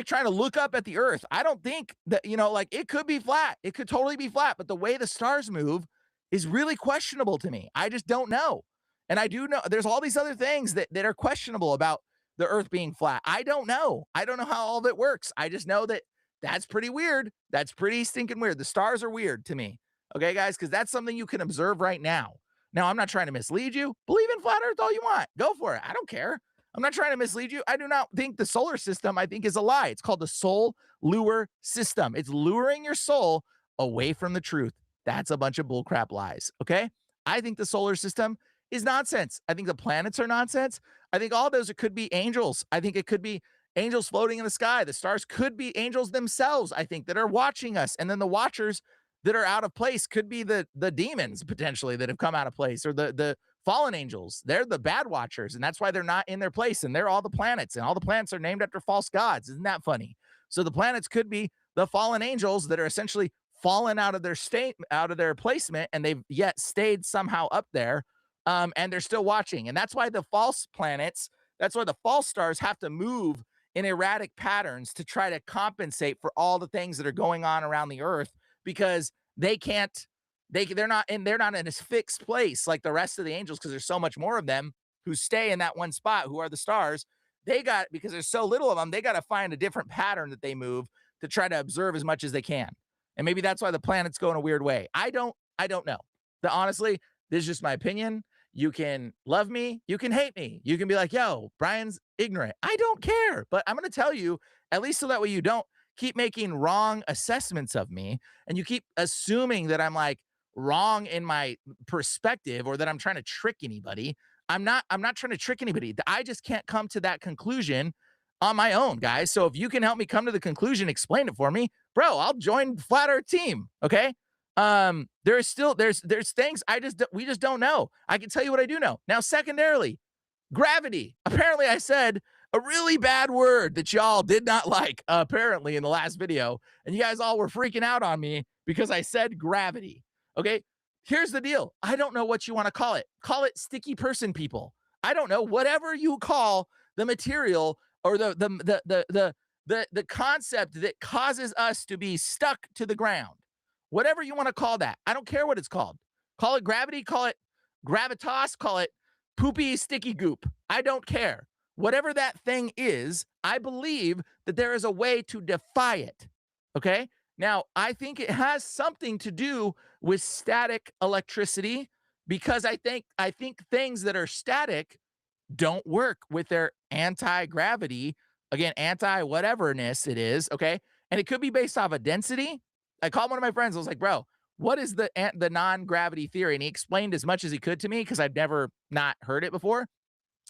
trying to look up at the earth. I don't think that, like it could be flat. It could totally be flat, but the way the stars move is really questionable to me. I just don't know. And I do know there's all these other things that are questionable about the earth being flat. I don't know. I don't know how all of it works. I just know that that's pretty weird. That's pretty stinking weird. The stars are weird to me. Okay, guys, because that's something you can observe right now. Now, I'm not trying to mislead you. Believe in flat earth all you want. Go for it. I don't care. I'm not trying to mislead you. I do not think the solar system, I think, is a lie. It's called the soul lure system. It's luring your soul away from the truth. That's a bunch of bullcrap lies. Okay. I think the solar system is nonsense. I think the planets are nonsense. I think all those could be angels. I think it could be angels floating in the sky. The stars could be angels themselves, I think, that are watching us. And then the watchers that are out of place could be the demons potentially that have come out of place or the fallen angels. They're the bad watchers, and that's why they're not in their place. And they're all the planets, and all the planets are named after false gods. Isn't that funny? So the planets could be the fallen angels that are essentially fallen out of their state, out of their placement, and they've yet stayed somehow up there. And they're still watching. And that's why the false planets, that's why the false stars have to move in erratic patterns to try to compensate for all the things that are going on around the earth because they can't they're not in a fixed place like the rest of the angels because there's so much more of them who stay in that one spot who are the stars. They got because there's so little of them, they got to find a different pattern that they move to try to observe as much as they can. And maybe that's why the planets go in a weird way. I don't know. Honestly, this is just my opinion. You can love me, you can hate me. You can be like, "Yo, Brian's ignorant." I don't care, but I'm going to tell you at least so that way you don't keep making wrong assessments of me and you keep assuming that I'm like wrong in my perspective or that I'm trying to trick anybody. I'm not trying to trick anybody. I just can't come to that conclusion on my own, guys. So if you can help me come to the conclusion, explain it for me, bro, I'll join the Flat Earth team, okay? There's things we just don't know. I can tell you what I do know. Now, secondarily, gravity. Apparently, I said a really bad word that y'all did not like, apparently, in the last video. And you guys all were freaking out on me because I said gravity. Okay. Here's the deal. I don't know what you want to call it. Call it sticky person people. I don't know. Whatever you call the material or the concept that causes us to be stuck to the ground. Whatever you want to call that. I don't care what it's called. Call it gravity, call it gravitas, call it poopy sticky goop. I don't care. Whatever that thing is, I believe that there is a way to defy it. Okay? Now, I think it has something to do with static electricity because I think things that are static don't work with their anti-gravity, again, anti-whateverness it is, okay? And it could be based off of density. I called one of my friends. I was like, bro, what is the non-gravity theory? And he explained as much as he could to me because I've never not heard it before.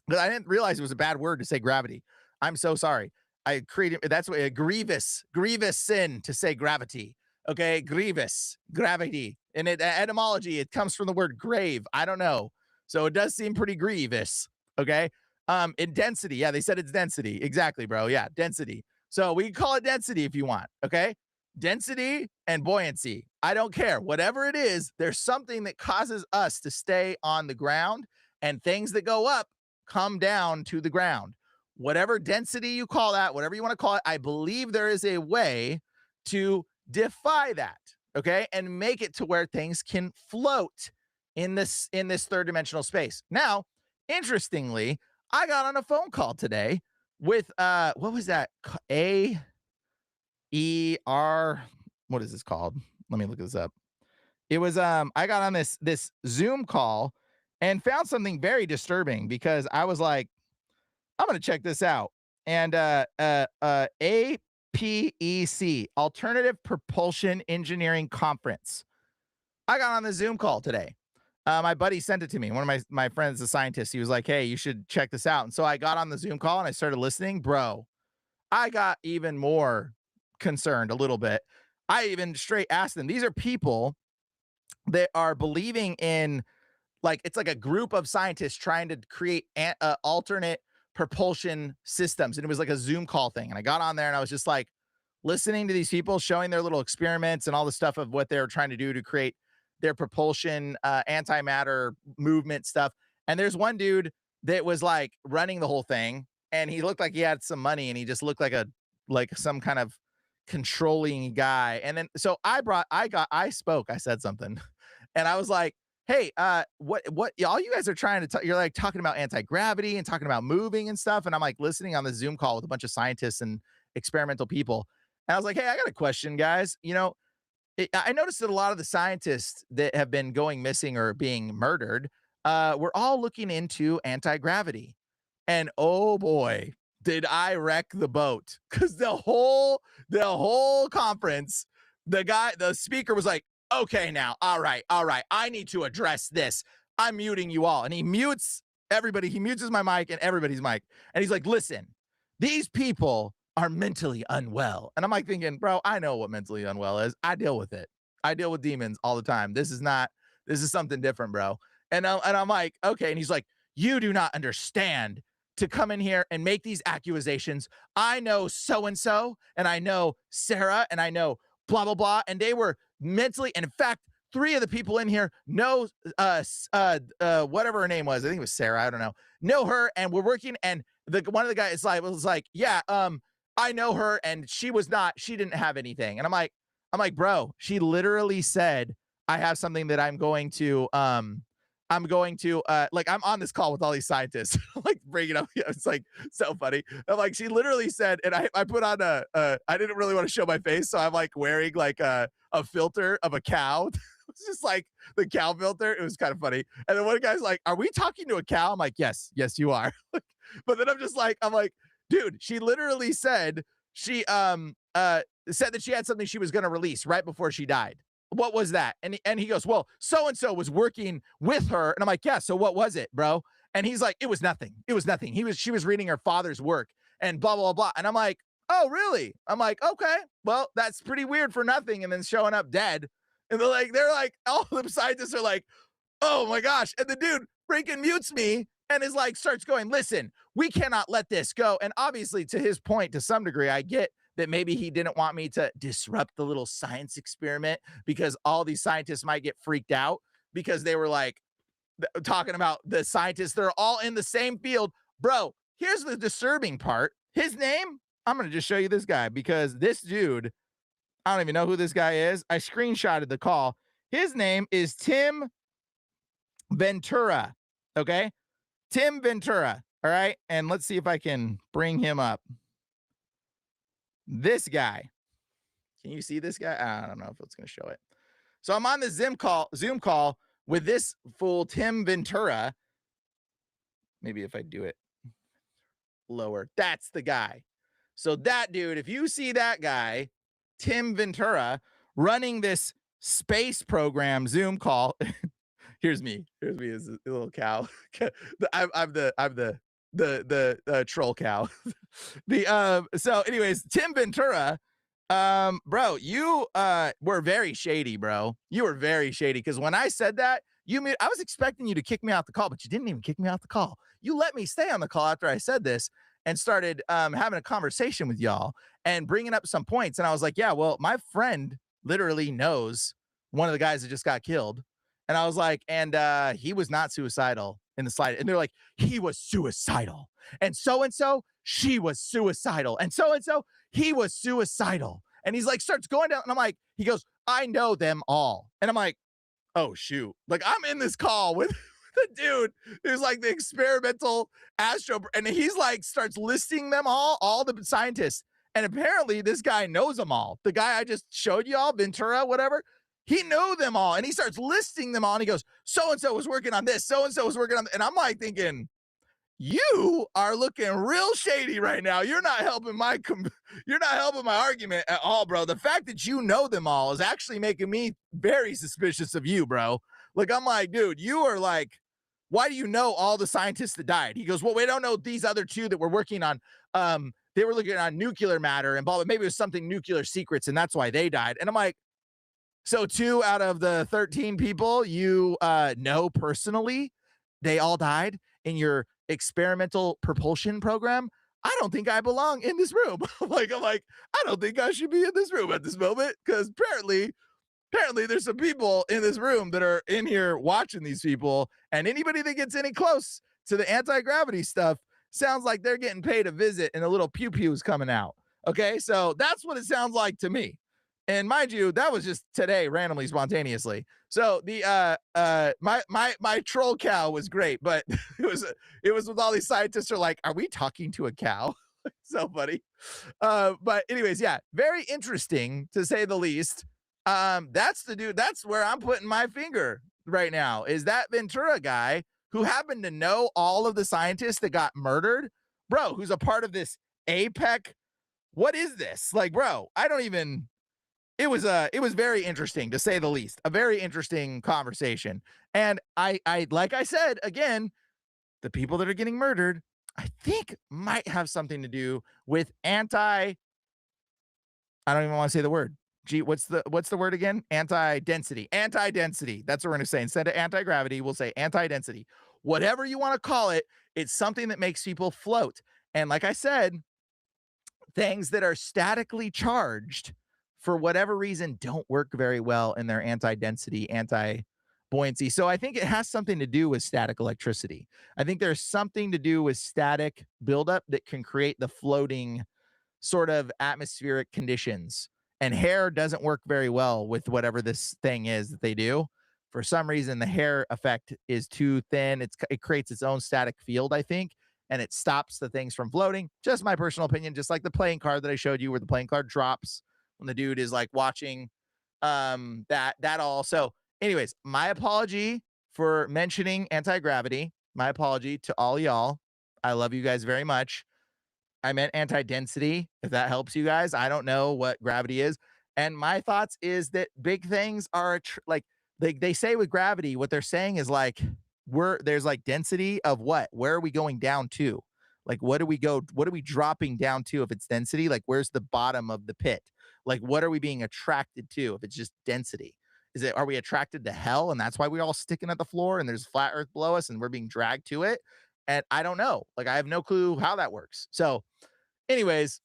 But I didn't realize it was a bad word to say gravity. I'm so sorry. I created that's what a grievous sin to say gravity. Okay, grievous gravity, and etymology it comes from the word grave. I don't know, so it does seem pretty grievous. Okay, in density, yeah, they said it's density. Exactly, bro. Yeah, density. So we can call it density if you want. Okay, density and buoyancy. I don't care. Whatever it is, there's something that causes us to stay on the ground, and things that go up come down to the ground. Whatever density you call that, whatever you want to call it, I believe there is a way to defy that, okay, and make it to where things can float in this third dimensional space. Now, interestingly, I got on a phone call today with what was that? A E R what is this called? Let me look this up. It was I got on this Zoom call and found something very disturbing because I was like, I'm gonna check this out. And APEC, Alternative Propulsion Engineering Conference. I got on the Zoom call today. My buddy sent it to me. One of my friends, a scientist, he was like, "Hey, you should check this out." And so I got on the Zoom call and I started listening. Bro, I got even more concerned a little bit. I even straight asked them. These are people that are believing in like it's like a group of scientists trying to create alternate propulsion systems, and it was like a Zoom call thing. And I got on there and I was just like listening to these people showing their little experiments and all the stuff of what they're trying to do to create their propulsion antimatter movement stuff. And there's one dude that was like running the whole thing, and he looked like he had some money, and he just looked like some kind of controlling guy. And then so I spoke, I said something, and I was like, hey, what all you guys are trying to you're like talking about anti-gravity and talking about moving and stuff. And I'm like listening on the Zoom call with a bunch of scientists and experimental people. And I was like, hey, I got a question, guys. I noticed that a lot of the scientists that have been going missing or being murdered, we're all looking into anti-gravity. And oh boy, did I wreck the boat. Cause the whole conference, the speaker was like, okay, now, all right, I need to address this. I'm muting you all. And he mutes everybody. He mutes my mic and everybody's mic. And he's like, listen, these people are mentally unwell. And I'm like thinking, bro, I know what mentally unwell is. I deal with it. I deal with demons all the time. This is something different, bro. And I'm like, okay. And he's like, you do not understand to come in here and make these accusations. I know so and I know Sarah, and I know blah, blah, blah. And they were mentally, and in fact, three of the people in here know whatever her name was. I think it was Sarah. I don't know her, and we're working. And one of the guys was like, yeah, I know her, and she didn't have anything. And I'm like, bro, she literally said, I have something that I'm going to like I'm on this call with all these scientists, like bringing up. Yeah, it's like so funny. I'm like, she literally said, and I put on I didn't really want to show my face, so I'm like wearing like a filter of a cow. It's just like the cow filter. It was kind of funny. And then one guy's like, "Are we talking to a cow?" I'm like, "Yes, yes, you are." But then I'm like, dude, she literally said said that she had something she was going to release right before she died. What was that? And he goes, well, so and so was working with her, and I'm like, yeah. So what was it, bro? And he's like, it was nothing. It was nothing. She was reading her father's work and blah blah blah. And I'm like, oh really? I'm like, okay, well that's pretty weird for nothing, and then showing up dead. And they're like, all the scientists are like, oh my gosh. And the dude freaking mutes me and is like, starts going, listen, we cannot let this go. And obviously, to his point, to some degree, I get that maybe he didn't want me to disrupt the little science experiment because all these scientists might get freaked out because they were like talking about the scientists. They're all in the same field. Bro, here's the disturbing part. His name, I'm going to just show you this guy because this dude, I don't even know who this guy is. I screenshotted the call. His name is Tim Ventura. Okay. Tim Ventura. All right. And let's see if I can bring him up. This guy. Can you see this guy? I don't know if it's going to show it. So I'm on the Zoom call with this fool, Tim Ventura. Maybe if I do it lower, that's the guy. So that dude, if you see that guy, Tim Ventura, running this space program Zoom call. Here's me as a little cow. I'm the the troll cow. So anyways, Tim Ventura, bro, you were very shady, bro. You were very shady because when I said that, I was expecting you to kick me out the call, but you didn't even kick me out the call. You let me stay on the call after I said this and started having a conversation with y'all and bringing up some points. And I was like, yeah, well, my friend literally knows one of the guys that just got killed. And I was like, and he was not suicidal in the slide. And they're like, he was suicidal. And so, she was suicidal. And so, he was suicidal. And he's like, starts going down. And I'm like, he goes, I know them all. And I'm like, oh, shoot. Like, I'm in this call with the dude who's like the experimental astro. And he's like, starts listing them all the scientists. And apparently, this guy knows them all. The guy I just showed y'all, Ventura, whatever, he knew them all. And he starts listing them all. And he goes, so and so was working on this. So and so was working on. And I'm like thinking, you are looking real shady right now. You're not helping you're not helping my argument at all, bro. The fact that you know them all is actually making me very suspicious of you, bro. Like, I'm like, dude, you are like, why do you know all the scientists that died? He goes, well, we don't know these other two that we're working on. They were looking on nuclear matter and blah, but maybe it was something nuclear secrets, and that's why they died. And I'm like, so 2 out of the 13 people you know personally, they all died in your experimental propulsion program. I don't think I belong in this room. I'm like, I don't think I should be in this room at this moment because apparently there's some people in this room that are in here watching these people, and anybody that gets any close to the anti-gravity stuff sounds like they're getting paid a visit and a little pew pew is coming out. Okay, so that's what it sounds like to me. And mind you, that was just today, randomly, spontaneously. So the my troll cow was great, but it was with all these scientists are like, are we talking to a cow? So funny. But anyways, yeah, very interesting to say the least. That's the dude. That's where I'm putting my finger right now. Is that Ventura guy who happened to know all of the scientists that got murdered, bro? Who's a part of this APEC? What is this? Like, bro, I don't even. It was very interesting to say the least. A very interesting conversation. And I like I said again, the people that are getting murdered, I think might have something to do with I don't even want to say the word. Gee, what's the word again? Anti-density. Anti-density. That's what we're going to say. Instead of anti-gravity, we'll say anti-density. Whatever you want to call it, it's something that makes people float. And like I said, things that are statically charged for whatever reason don't work very well in their anti-density, anti-buoyancy. So I think it has something to do with static electricity. I think there's something to do with static buildup that can create the floating sort of atmospheric conditions. And hair doesn't work very well with whatever this thing is that they do. For some reason, the hair effect is too thin. It creates its own static field, I think, and it stops the things from floating. Just my personal opinion, just like the playing card that I showed you, where the playing card drops when the dude is like watching that all. So, anyways, my apology for mentioning anti-gravity. My apology to all y'all. I love you guys very much. I meant anti-density, if that helps you guys. I don't know what gravity is. And my thoughts is that big things are like they say with gravity, what they're saying is like there's like density of what? Where are we going down to? Like what are we dropping down to if it's density? Like where's the bottom of the pit? Like what are we being attracted to if it's just density? Are we attracted to hell and that's why we're all sticking at the floor and there's flat earth below us and we're being dragged to it? And I don't know. Like I have no clue how that works. So anyways,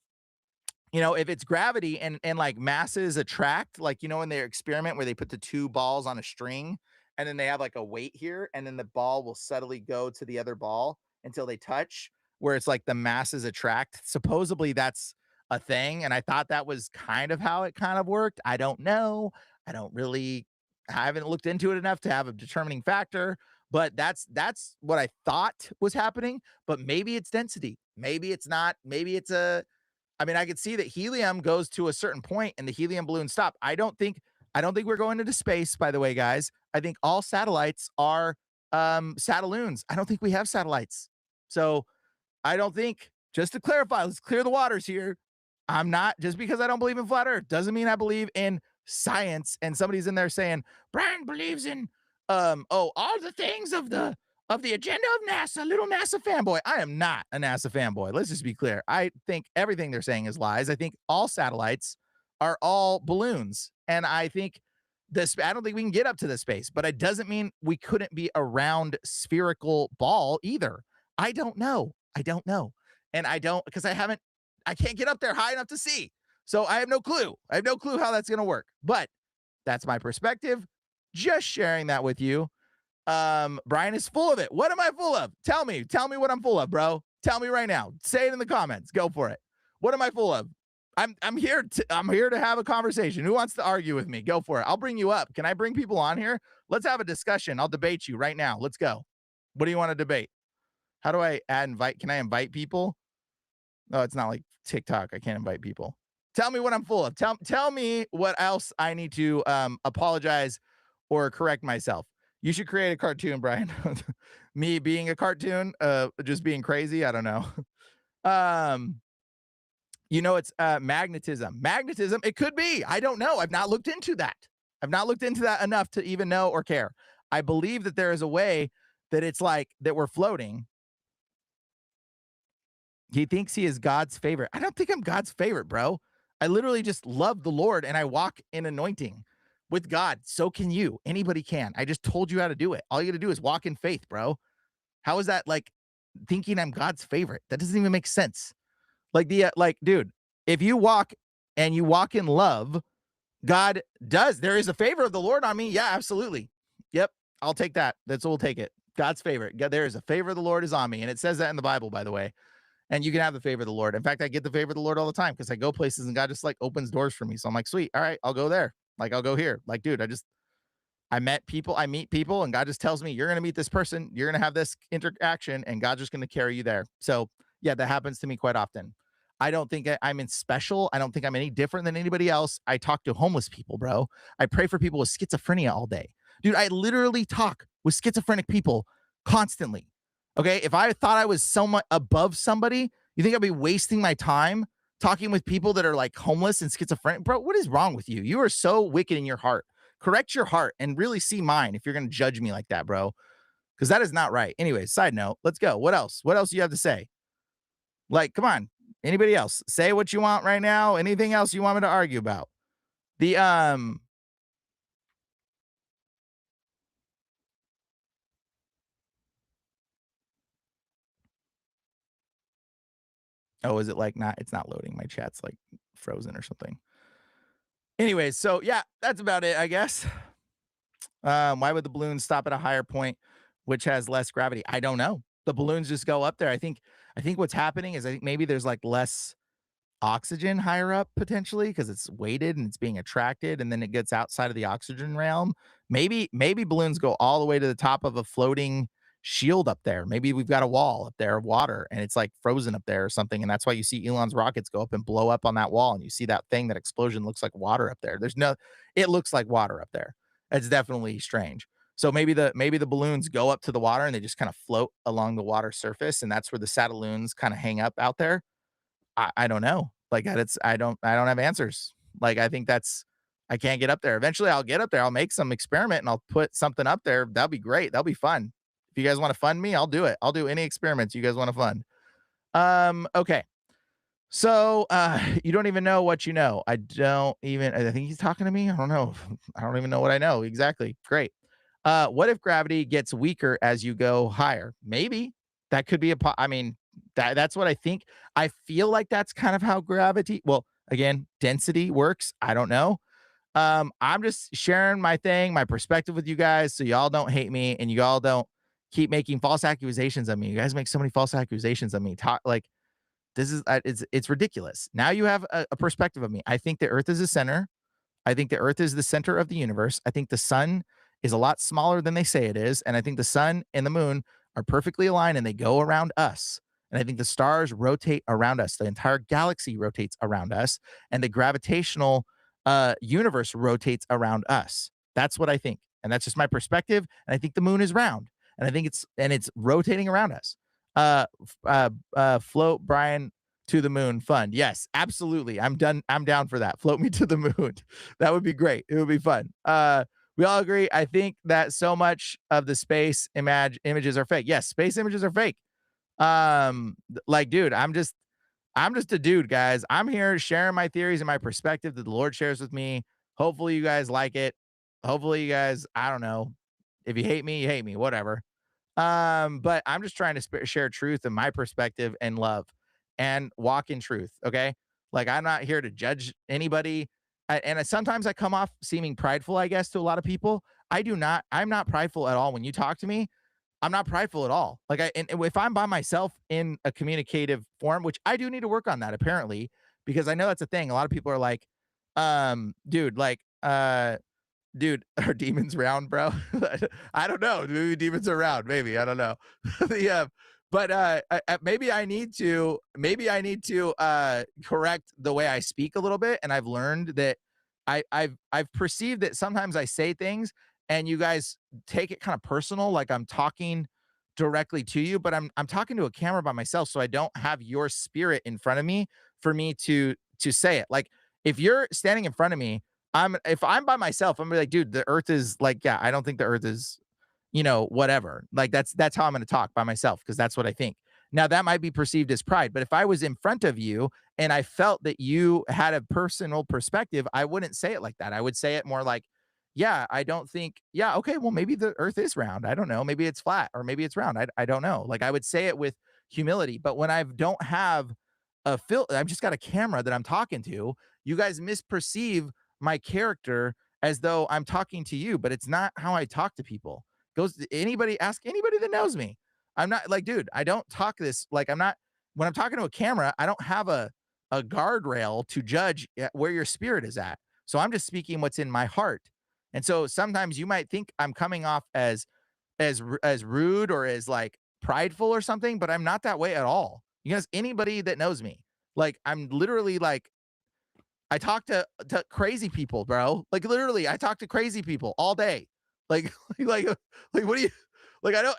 if it's gravity and like masses attract, like in their experiment where they put the two balls on a string and then they have like a weight here, and then the ball will subtly go to the other ball until they touch, where it's like the masses attract. Supposedly that's a thing. And I thought that was kind of how it kind of worked. I don't know. I haven't looked into it enough to have a determining factor, but that's what I thought was happening. But maybe it's density. Maybe it's not. Maybe it's I could see that helium goes to a certain point and the helium balloons stop. I don't think we're going into space, by the way, guys. I think all satellites are satelloons. I don't think we have satellites. So I don't think, just to clarify, let's clear the waters here. I'm not, just because I don't believe in flat earth doesn't mean I believe in science. And somebody's in there saying, Brian believes in all the things of the of the agenda of NASA, little NASA fanboy. I am not a NASA fanboy. Let's just be clear. I think everything they're saying is lies. I think all satellites are all balloons. And I think this, I don't think we can get up to this space, but it doesn't mean we couldn't be a round spherical ball either. I don't know. I don't know. And I don't, because I can't get up there high enough to see. So I have no clue. I have no clue how that's going to work. But that's my perspective. Just sharing that with you. Brian is full of it. What am I full of? Tell me what I'm full of, bro. Tell me right now. Say it in the comments. Go for it. What am I full of? I'm here to have a conversation. Who wants to argue with me? Go for it. I'll bring you up. Can I bring people on here? Let's have a discussion. I'll debate you right now. Let's go. What do you want to debate? How do I invite? Can I invite people? Oh, it's not like TikTok. I can't invite people. Tell me what I'm full of. Tell me what else I need to apologize or correct myself. You should create a cartoon, Brian. Me being a cartoon, just being crazy. I don't know. um, it's magnetism. Magnetism, it could be. I don't know. I've not looked into that. I've not looked into that enough to even know or care. I believe that there is a way that it's like that we're floating. He thinks he is God's favorite. I don't think I'm God's favorite, bro. I literally just love the Lord and I walk in anointing with God. So can you. Anybody can. I just told you how to do it. All you got to do is walk in faith, bro. How is that like thinking I'm God's favorite? That doesn't even make sense. Dude, if you walk and you walk in love, God does. There is a favor of the Lord on me. Yeah, absolutely. Yep. I'll take that. We'll take it. God's favorite. God, there is a favor of the Lord is on me. And it says that in the Bible, by the way. And you can have the favor of the Lord. In fact, I get the favor of the Lord all the time because I go places and God just like opens doors for me. So I'm like, sweet. All right, I'll go there. Like, I'll go here. Like, dude, I meet people, and God just tells me, you're going to meet this person. You're going to have this interaction, and God's just going to carry you there. So, yeah, that happens to me quite often. I don't think I'm in special. I don't think I'm any different than anybody else. I talk to homeless people, bro. I pray for people with schizophrenia all day. Dude, I literally talk with schizophrenic people constantly. Okay. If I thought I was somewhat above somebody, you think I'd be wasting my time talking with people that are like homeless and schizophrenic? Bro, what is wrong with you? You are so wicked in your heart. Correct your heart and really see mine if you're going to judge me like that, bro. Because that is not right. Anyway, side note, let's go. What else? What else do you have to say? Like, come on. Anybody else? Say what you want right now. Anything else you want me to argue about? The Oh, is it like not? It's not loading. My chat's like frozen or something. Anyways, so yeah, that's about it, I guess. Why would the balloons stop at a higher point, which has less gravity? I don't know. The balloons just go up there. I think what's happening is I think maybe there's like less oxygen higher up potentially because it's weighted and it's being attracted and then it gets outside of the oxygen realm. Maybe balloons go all the way to the top of a floating shield up there. Maybe we've got a wall up there of water and it's like frozen up there or something. And that's why you see Elon's rockets go up and blow up on that wall. And you see that thing, that explosion looks like water up there. It looks like water up there. It's definitely strange. So maybe the balloons go up to the water and they just kind of float along the water surface. And that's where the satelloons kind of hang up out there. I don't know. Like I don't have answers. Like I can't get up there. Eventually I'll get up there. I'll make some experiment and I'll put something up there. That'll be great. That'll be fun. If you guys want to fund me, I'll do it. I'll do any experiments you guys want to fund. Okay. So you don't even know what you know. I think he's talking to me. I don't know. I don't even know what I know exactly. Great. What if gravity gets weaker as you go higher? Maybe that could be I mean, that's what I think. I feel like that's kind of how gravity, well, again, density works. I don't know. I'm just sharing my thing, my perspective with you guys so y'all don't hate me and you all don't keep making false accusations on me. You guys make so many false accusations on me. Talk like this is it's ridiculous. Now you have a perspective of me. I think the earth is the center. I think the earth is the center of the universe. I think the sun is a lot smaller than they say it is. And I think the sun and the moon are perfectly aligned and they go around us. And I think the stars rotate around us. The entire galaxy rotates around us. And the gravitational universe rotates around us. That's what I think. And that's just my perspective. And I think the moon is round. And I think it's rotating around us. Float Brian to the moon fund. Yes, absolutely. I'm down for that. Float me to the moon. That would be great. It would be fun. We all agree. I think that so much of the space images are fake. Yes, space images are fake. Like, dude, I'm just a dude, guys. I'm here sharing my theories and my perspective that the Lord shares with me. Hopefully, you guys like it. Hopefully, you guys, I don't know. If you hate me, you hate me, whatever. But I'm just trying to share truth and my perspective and love and walk in truth. Okay. Like, I'm not here to judge anybody. Sometimes I come off seeming prideful, I guess, to a lot of people. I'm not prideful at all. When you talk to me, I'm not prideful at all. Like, and if I'm by myself in a communicative form, which I do need to work on that apparently, because I know that's a thing. A lot of people are like, dude, like, dude, are demons round, bro? I don't know. Maybe demons are round. Maybe I don't know. Yeah, but maybe I need to correct the way I speak a little bit. And I've learned that I've perceived that sometimes I say things and you guys take it kind of personal, like I'm talking directly to you, but I'm talking to a camera by myself, so I don't have your spirit in front of me for me to say it. Like if you're standing in front of me, if I'm by myself, I'm gonna be like, dude, the earth is like, yeah, I don't think the earth is, whatever. Like that's how I'm gonna talk by myself because that's what I think. Now that might be perceived as pride, but if I was in front of you and I felt that you had a personal perspective, I wouldn't say it like that. I would say it more like, yeah, I don't think, yeah, okay, well, maybe the earth is round. I don't know. Maybe it's flat or maybe it's round. I don't know. Like I would say it with humility. But when I don't have I've just got a camera that I'm talking to, you guys misperceive my character as though I'm talking to you, but it's not how I talk to people. Goes to anybody, ask anybody that knows me. I'm not like, dude, I don't talk this like I'm not when I'm talking to a camera, I don't have a guardrail to judge where your spirit is at. So I'm just speaking what's in my heart. And so sometimes you might think I'm coming off as rude or as like prideful or something, but I'm not that way at all. You guys, anybody that knows me, like I'm literally like I talk to crazy people, bro. Like literally, I talk to crazy people all day. Like like what do you like? I don't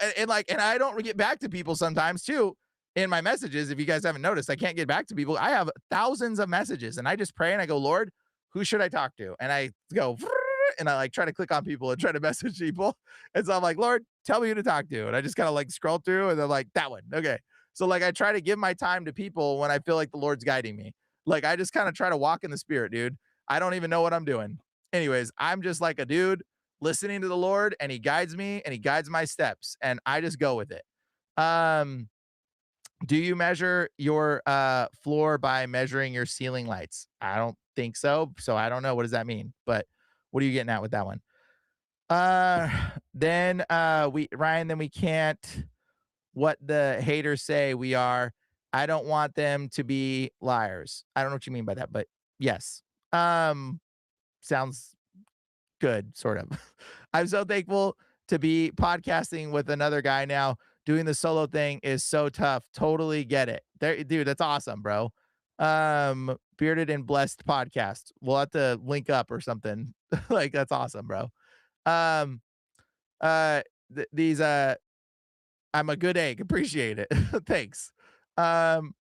and I don't get back to people sometimes too in my messages. If you guys haven't noticed, I can't get back to people. I have thousands of messages, and I just pray and I go, Lord, who should I talk to? And I go and I like try to click on people and try to message people. And so I'm like, Lord, tell me who to talk to. And I just kind of like scroll through, and they're like, that one, okay. So like I try to give my time to people when I feel like the Lord's guiding me. Like, I just kind of try to walk in the spirit, dude. I don't even know what I'm doing. Anyways, I'm just like a dude listening to the Lord and he guides me and he guides my steps and I just go with it. Um, do you measure your floor by measuring your ceiling lights? I don't think so. So I don't know. What does that mean? But what are you getting at with that one? Then we Ryan, then we can't what the haters say we are. I don't want them to be liars. I don't know what you mean by that, but yes. Um, sounds good, sort of. I'm so thankful to be podcasting with another guy now. Doing the solo thing is so tough. Totally get it. There, dude, that's awesome, bro. Bearded and blessed podcast. We'll have to link up or something. Like that's awesome, bro. Um, these I'm a good egg. Appreciate it. Thanks. Um,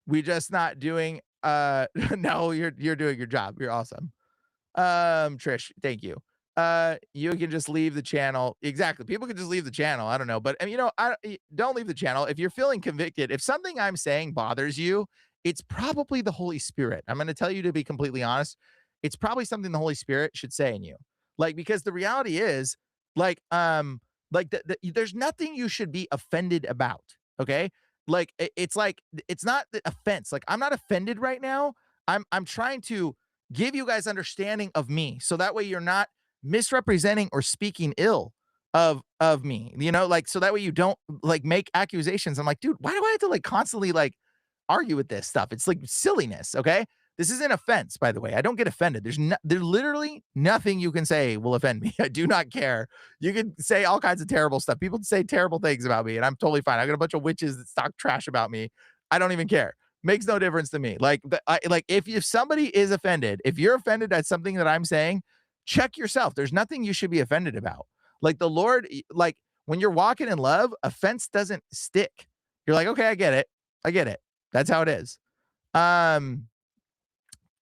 we just not doing no, you're doing your job. You're awesome. Trish, thank you. You can just leave the channel. Exactly. People can just leave the channel. I don't know, but don't leave the channel if you're feeling convicted. If something I'm saying bothers you, it's probably the Holy Spirit. I'm going to tell you to be completely honest. It's probably something the Holy Spirit should say in you. Like because the reality is like there's nothing you should be offended about, okay? Like it's like it's not the offense. Like I'm not offended right now. I'm trying to give you guys understanding of me so that way you're not misrepresenting or speaking ill of me, like so that way you don't like make accusations. I'm like, dude, why do I have to like constantly like argue with this stuff? It's like silliness. Okay, this isn't offense, by the way. I don't get offended. There's literally nothing you can say will offend me. I do not care. You can say all kinds of terrible stuff. People say terrible things about me and I'm totally fine. I got a bunch of witches that talk trash about me. I don't even care. Makes no difference to me. Like if somebody is offended, if you're offended at something that I'm saying, check yourself. There's nothing you should be offended about. Like the Lord, like when you're walking in love, offense doesn't stick. You're like, okay, I get it. I get it. That's how it is. Brian,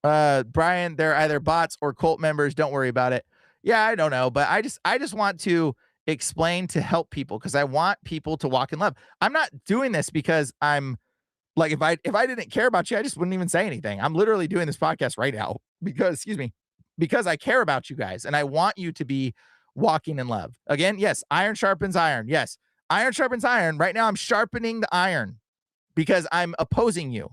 they're either bots or cult members. Don't worry about it. Yeah, I don't know, but I just want to explain to help people because I want people to walk in love. I'm not doing this because I'm like if I didn't care about you, I just wouldn't even say anything. I'm literally doing this podcast right now because excuse me, because I care about you guys and I want you to be walking in love. Again, yes, iron sharpens iron. Yes, iron sharpens iron. Right now I'm sharpening the iron because I'm opposing you.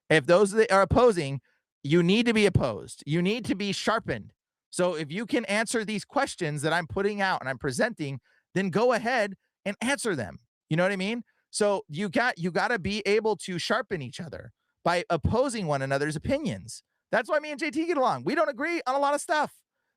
If those that are opposing, you need to be opposed. You need to be sharpened. So if you can answer these questions that I'm putting out and I'm presenting, then go ahead and answer them. You know what I mean? So you got to be able to sharpen each other by opposing one another's opinions. That's why me and JT get along. We don't agree on a lot of stuff.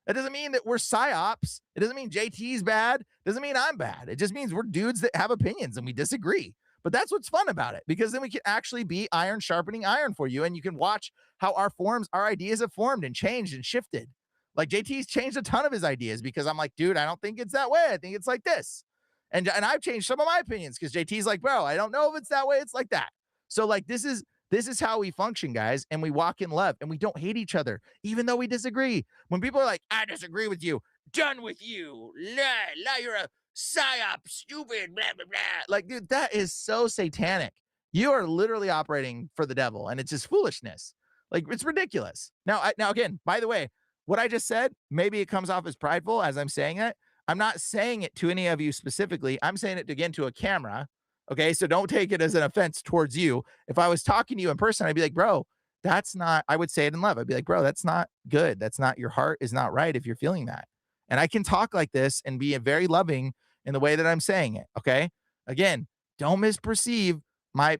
That doesn't mean that we're psyops. It doesn't mean JT's bad. It doesn't mean I'm bad. It just means we're dudes that have opinions and we disagree. But that's what's fun about it because then we can actually be iron sharpening iron for you. And you can watch how our ideas have formed and changed and shifted. Like JT's changed a ton of his ideas because I'm like, dude, I don't think it's that way. I think it's like this. And I've changed some of my opinions because JT's like, bro, I don't know if it's that way. It's like that. So like this is how we function, guys, and we walk in love and we don't hate each other, even though we disagree. When people are like, I disagree with you, done with you, la, you're a psyop, stupid, blah, blah, blah. Like, dude, that is so satanic. You are literally operating for the devil, and it's just foolishness. Like, it's ridiculous. Now again, by the way, what I just said, maybe it comes off as prideful as I'm saying it. I'm not saying it to any of you specifically. I'm saying it again to a camera. Okay. So don't take it as an offense towards you. If I was talking to you in person, I'd be like, bro, that's not, I would say it in love. I'd be like, bro, that's not good. That's not, your heart is not right if you're feeling that. And I can talk like this and be a very loving in the way that I'm saying it. Okay. Again, don't misperceive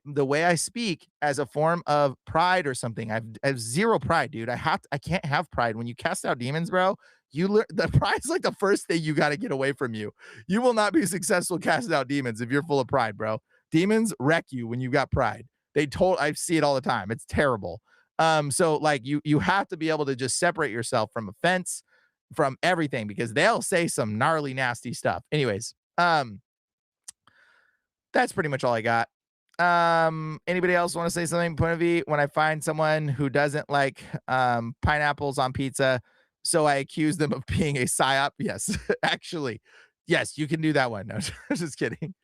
the way I speak as a form of pride or something. I have zero pride, dude. I can't have pride. When you cast out demons, bro, the pride's like the first thing you got to get away from you. You will not be successful casting out demons if you're full of pride, bro. Demons wreck you when you got pride. I see it all the time. It's terrible. So like you have to be able to just separate yourself from offense, from everything, because they'll say some gnarly, nasty stuff. Anyways, that's pretty much all I got. Anybody else want to say something? Point of view, when I find someone who doesn't like pineapples on pizza, so I accuse them of being a psyop. Yes, actually, yes, you can do that one. No, just kidding.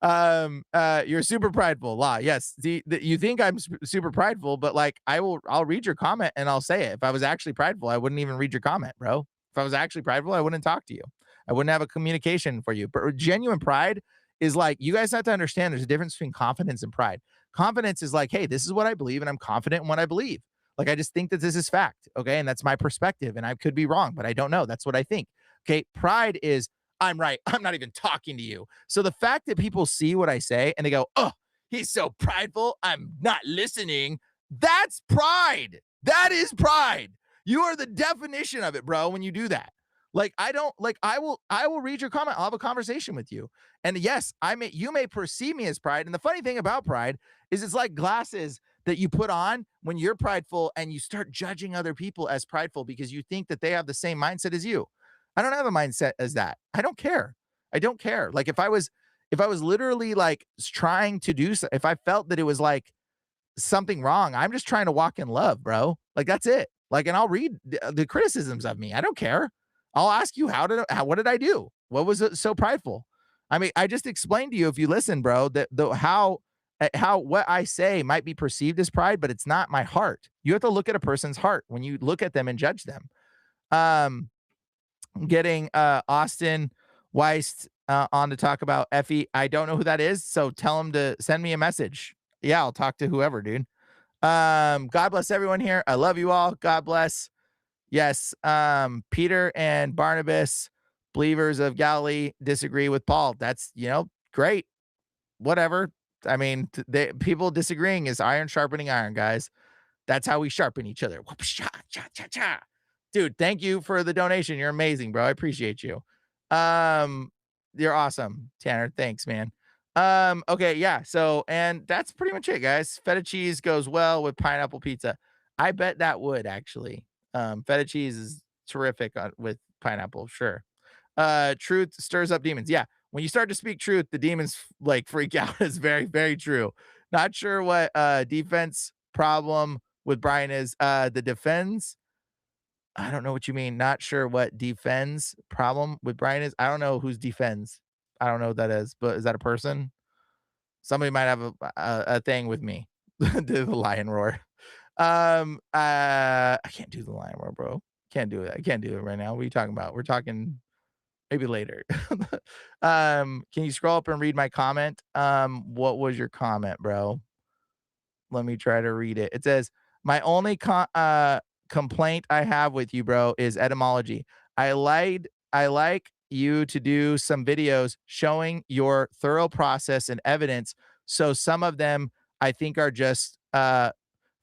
You're super prideful. La, yes. You think I'm super prideful, but like I'll read your comment and I'll say it. If I was actually prideful, I wouldn't even read your comment, bro. If I was actually prideful, I wouldn't talk to you. I wouldn't have a communication for you. But genuine pride is like, you guys have to understand there's a difference between confidence and pride. Confidence is like, hey, this is what I believe and I'm confident in what I believe. Like, I just think that this is fact. Okay. And that's my perspective. And I could be wrong, but I don't know. That's what I think. Okay. Pride is, I'm right. I'm not even talking to you. So the fact that people see what I say and they go, oh, he's so prideful, I'm not listening. That's pride. That is pride. You are the definition of it, bro, when you do that. Like, I don't like, I will read your comment. I'll have a conversation with you. And yes, you may perceive me as pride. And the funny thing about pride is it's like glasses that you put on when you're prideful and you start judging other people as prideful because you think that they have the same mindset as you. I don't have a mindset as that. I don't care. I don't care. Like, if I was literally like trying to do so, if I felt that it was like something wrong, I'm just trying to walk in love, bro. Like, that's it. Like, and I'll read the criticisms of me. I don't care. I'll ask you, what did I do? What was it so prideful? I mean, I just explained to you, if you listen, bro, that how what I say might be perceived as pride, but it's not my heart. You have to look at a person's heart when you look at them and judge them. Um, getting Austin Weiss on to talk about Effie. I don't know who that is, so tell him to send me a message. Yeah, I'll talk to whoever, dude. God bless everyone here. I love you all. God bless. Yes. Peter and Barnabas, believers of Galilee, disagree with Paul. That's, great. Whatever. I mean, people disagreeing is iron sharpening iron, guys. That's how we sharpen each other. Dude, thank you for the donation. You're amazing, bro. I appreciate you. Um, you're awesome, Tanner. Thanks, man. Okay, yeah. So, and that's pretty much it, guys. Feta cheese goes well with pineapple pizza. I bet that would actually. Feta cheese is terrific with pineapple, sure. Truth stirs up demons. Yeah, when you start to speak truth, the demons like freak out. It's very, very true. Not sure what defense problem with Brian is. The defense I don't know what you mean. Not sure what defends problem with Brian is. I don't know who's defends. I don't know what that is, but is that a person? Somebody might have a thing with me. Do the lion roar. I can't do the lion roar, bro. Can't do it. I can't do it right now. What are you talking about? We're talking maybe later. Can you scroll up and read my comment? What was your comment, bro? Let me try to read it. It says, "My only complaint I have with you, bro, is etymology. I like you to do some videos showing your thorough process and evidence. So some of them I think are just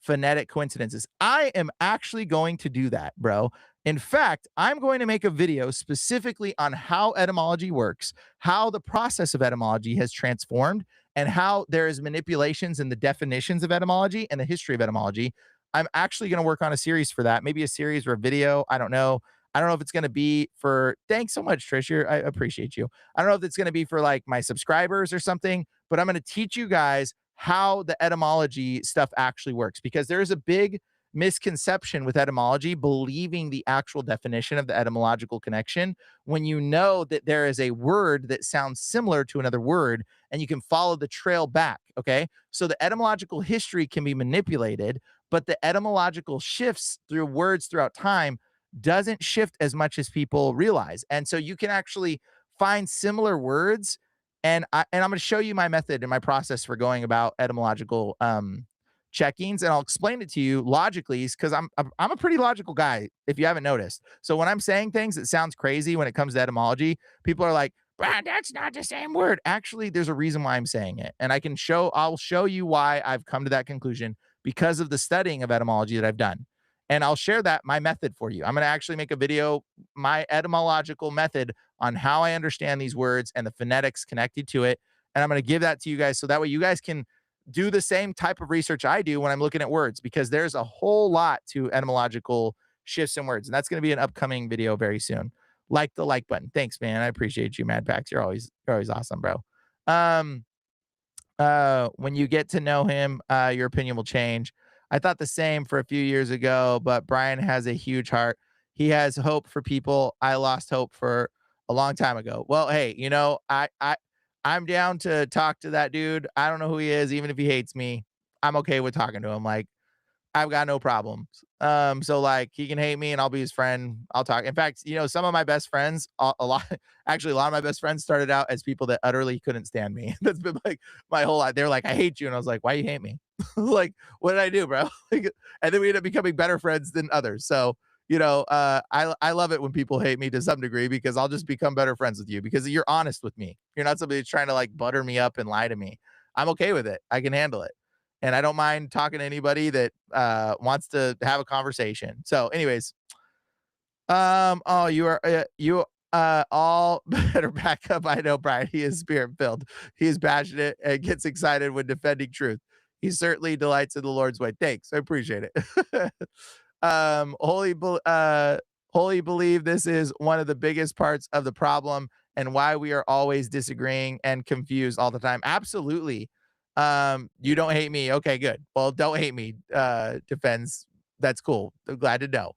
phonetic coincidences. I am actually going to do that, bro. In fact, I'm going to make a video specifically on how etymology works, how the process of etymology has transformed, and how there is manipulations in the definitions of etymology and the history of etymology. I'm actually going to work on a series for that, maybe a series or a video. I don't know. I don't know if it's going to be for, thanks so much, Trish. I appreciate you. I don't know if it's going to be for like my subscribers or something, but I'm going to teach you guys how the etymology stuff actually works because there is a big misconception with etymology, believing the actual definition of the etymological connection when you know that there is a word that sounds similar to another word and you can follow the trail back. Okay. So the etymological history can be manipulated, but the etymological shifts through words throughout time doesn't shift as much as people realize. And so you can actually find similar words. And I'm going to show you my method and my process for going about etymological checkings, and I'll explain it to you logically because I'm a pretty logical guy if you haven't noticed. So when I'm saying things that sounds crazy when it comes to etymology, people are like, "Brad, that's not the same word." Actually, there's a reason why I'm saying it, and I'll show you why I've come to that conclusion because of the studying of etymology that I've done. And I'll share that my method for you. I'm going to actually make a video, my etymological method on how I understand these words and the phonetics connected to it. And I'm going to give that to you guys so that way you guys can do the same type of research I do when I'm looking at words because there's a whole lot to etymological shifts in words. And that's going to be an upcoming video very soon. Like the like button. Thanks, man. I appreciate you, Mad Pax. You're always awesome, bro. Um, when you get to know him, your opinion will change. I thought the same for a few years ago, but Brian has a huge heart. He has hope for people. I lost hope for a long time ago. Well, hey, I'm down to talk to that dude. I don't know who he is, even if he hates me. I'm okay with talking to him. Like I've got no problems. So like he can hate me and I'll be his friend. I'll talk. In fact, some of my best friends, a lot, actually, a lot of my best friends started out as people that utterly couldn't stand me. That's been like my whole life. They're like, I hate you. And I was like, why you hate me? Like, what did I do, bro? Like, and then we end up becoming better friends than others. So, I love it when people hate me to some degree because I'll just become better friends with you because you're honest with me. You're not somebody that's trying to like butter me up and lie to me. I'm okay with it. I can handle it and I don't mind talking to anybody that wants to have a conversation. So, anyways, oh, you all better back up. I know Brian. He is spirit filled. He is passionate and gets excited when defending truth. He certainly delights in the Lord's way. Thanks, I appreciate it. Holy, holy, believe this is one of the biggest parts of the problem and why we are always disagreeing and confused all the time. Absolutely. You don't hate me. Okay, good. Well, don't hate me. Defends. That's cool. I'm glad to know.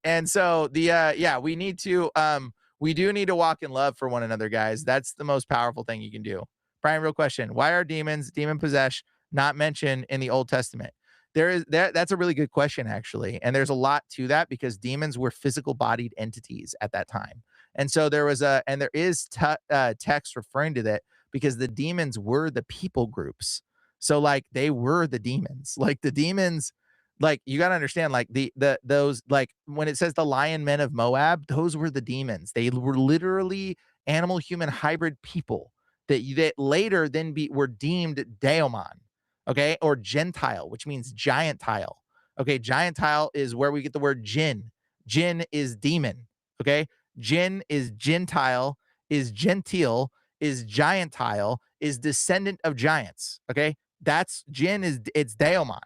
And so yeah, we do need to walk in love for one another, guys. That's the most powerful thing you can do. Brian, real question. Why are demons, demon possession, not mentioned in the Old Testament? That's a really good question, actually. And there's a lot to that because demons were physical bodied entities at that time. And so there is text referring to that because the demons were the people groups. So like they were the demons. Like the demons, like you got to understand, like those, like when it says the lion men of Moab, those were the demons. They were literally animal human hybrid people that later then were deemed daemon, okay, or Gentile, which means giant tile. Okay, giant tile is where we get the word jinn. Jinn is demon. Okay, jinn is Gentile, is gentile, is giantile, is descendant of giants. Okay, that's jinn is it's daemon.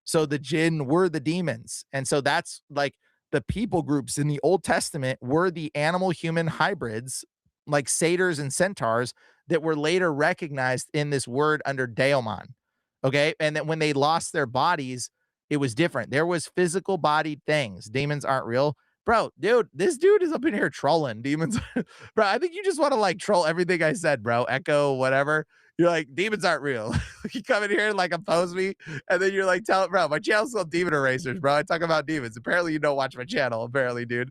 So the jinn were the demons, and so that's like the people groups in the Old Testament were the animal human hybrids, like satyrs and centaurs, that were later recognized in this word under daemon. Okay. And then when they lost their bodies it was different. There was physical bodied things. Demons aren't real. Bro, dude, this dude is up in here trolling demons. Bro, I think you just want to like troll everything I said, bro. Echo, whatever. You're like, demons aren't real. You come in here and like oppose me, and then you're like, bro, my channel's called Demon Erasers, bro. I talk about demons. Apparently, you don't watch my channel, apparently, dude.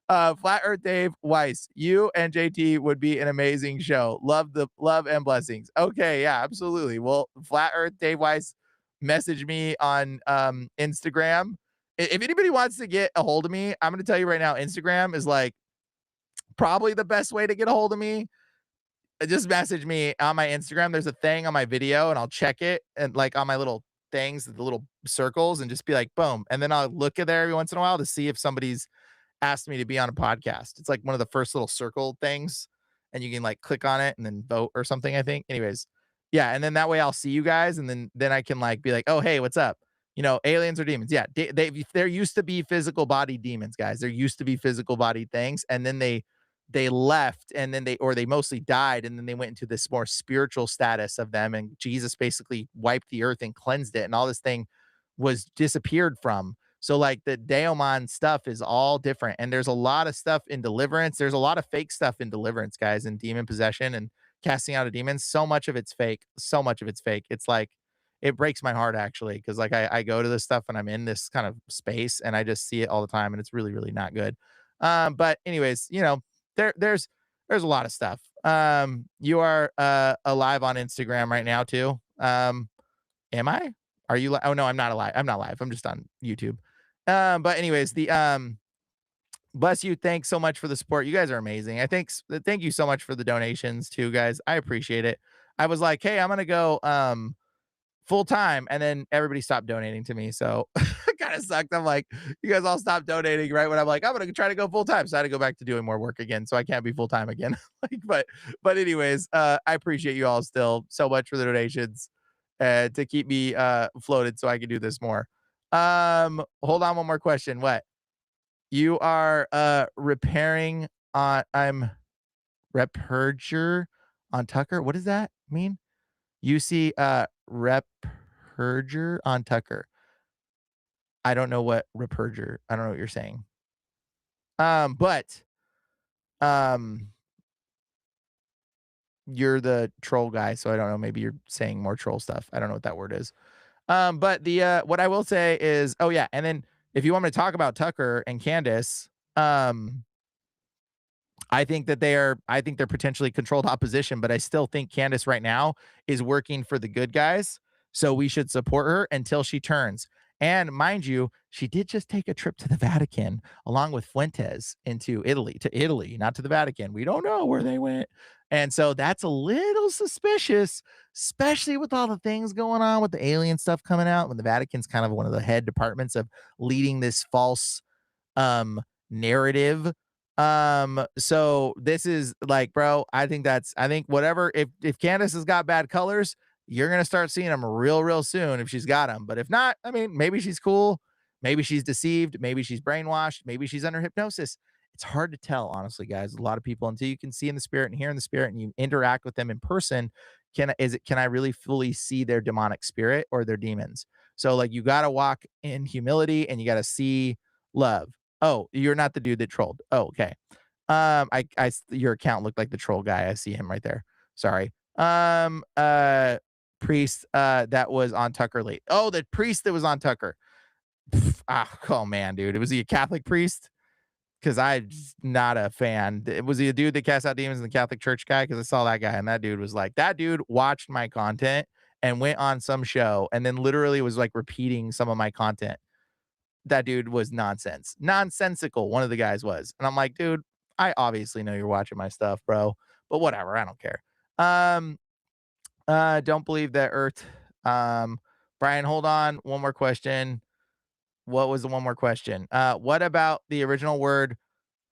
Flat Earth Dave Weiss, you and JT would be an amazing show. Love and blessings. Okay, yeah, absolutely. Well, Flat Earth Dave Weiss, message me on Instagram. If anybody wants to get a hold of me, I'm gonna tell you right now, Instagram is like probably the best way to get a hold of me. Just message me on my Instagram. There's a thing on my video, and I'll check it and like on my little things, the little circles, and just be like, boom. And then I'll look at there every once in a while to see if somebody's asked me to be on a podcast. It's like one of the first little circle things, and you can like click on it and then vote or something, I think. Anyways, yeah, and then that way I'll see you guys, and then I can like be like, oh hey, what's up? You know, aliens or demons? Yeah, there used to be physical body demons, guys. There used to be physical body things, and then they left, and then they mostly died, and then they went into this more spiritual status of them, and Jesus basically wiped the earth and cleansed it, and all this thing was disappeared from. So like the Daemon stuff is all different. And there's a lot of stuff in deliverance. There's a lot of fake stuff in deliverance, guys, and demon possession and casting out of demons. So much of it's fake. So much of it's fake. It's like it breaks my heart actually, because like I go to this stuff and I'm in this kind of space and I just see it all the time and it's really, really not good. But anyways, you know, there's a lot of stuff. You are alive on Instagram right now too. Am I? Are you oh no, I'm not alive. I'm not live. I'm just on YouTube. But anyways, the bless you. Thanks so much for the support. You guys are amazing. Thank you so much for the donations too, guys. I appreciate it. I was like, hey, I'm gonna go full time, and then everybody stopped donating to me. So it kind of sucked. I'm like, you guys all stopped donating right when I'm like, I'm gonna try to go full time. So I had to go back to doing more work again. So I can't be full time again. Like, but anyways, I appreciate you all still so much for the donations to keep me floated so I can do this more. Hold on, one more question. What? You are repairing on I'm repurger on Tucker. What does that mean? You see repurger on Tucker. I don't know what repurger. I don't know what you're saying. But um you're the troll guy, so I don't know. Maybe you're saying more troll stuff. I don't know what that word is. But the what I will say is, oh yeah, and then if you want me to talk about Tucker and Candace, um, I think they're potentially controlled opposition, but I still think Candace right now is working for the good guys. So we should support her until she turns. And mind you, she did just take a trip to the Vatican along with Fuentes to Italy, not to the Vatican. We don't know where they went. And so that's a little suspicious, especially with all the things going on with the alien stuff coming out when the Vatican's kind of one of the head departments of leading this false narrative. So this is like, bro, I think whatever, if Candace has got bad colors, you're gonna start seeing them real soon if she's got them. But if not, I mean, maybe she's cool, maybe she's deceived, maybe she's brainwashed, maybe she's under hypnosis. It's hard to tell, honestly, guys. A lot of people, until you can see in the spirit and hear in the spirit and you interact with them in person, can I really fully see their demonic spirit or their demons? So like you gotta walk in humility and you gotta see love. Oh, you're not the dude that trolled. Oh, okay. Your account looked like the troll guy. I see him right there. Sorry. Priest, that was on Tucker late. Oh, the priest that was on Tucker. Oh man, dude. Was he a Catholic priest? Because I'm just not a fan. Was he a dude that cast out demons in the Catholic Church guy? Because I saw that guy, and that dude was like, that dude watched my content and went on some show and then literally was like repeating some of my content. That dude was nonsensical. One of the guys was. And I'm like, dude, I obviously know you're watching my stuff, bro, but whatever. I don't care. Um, don't believe that Earth. Brian, hold on. One more question. What was the one more question? What about the original word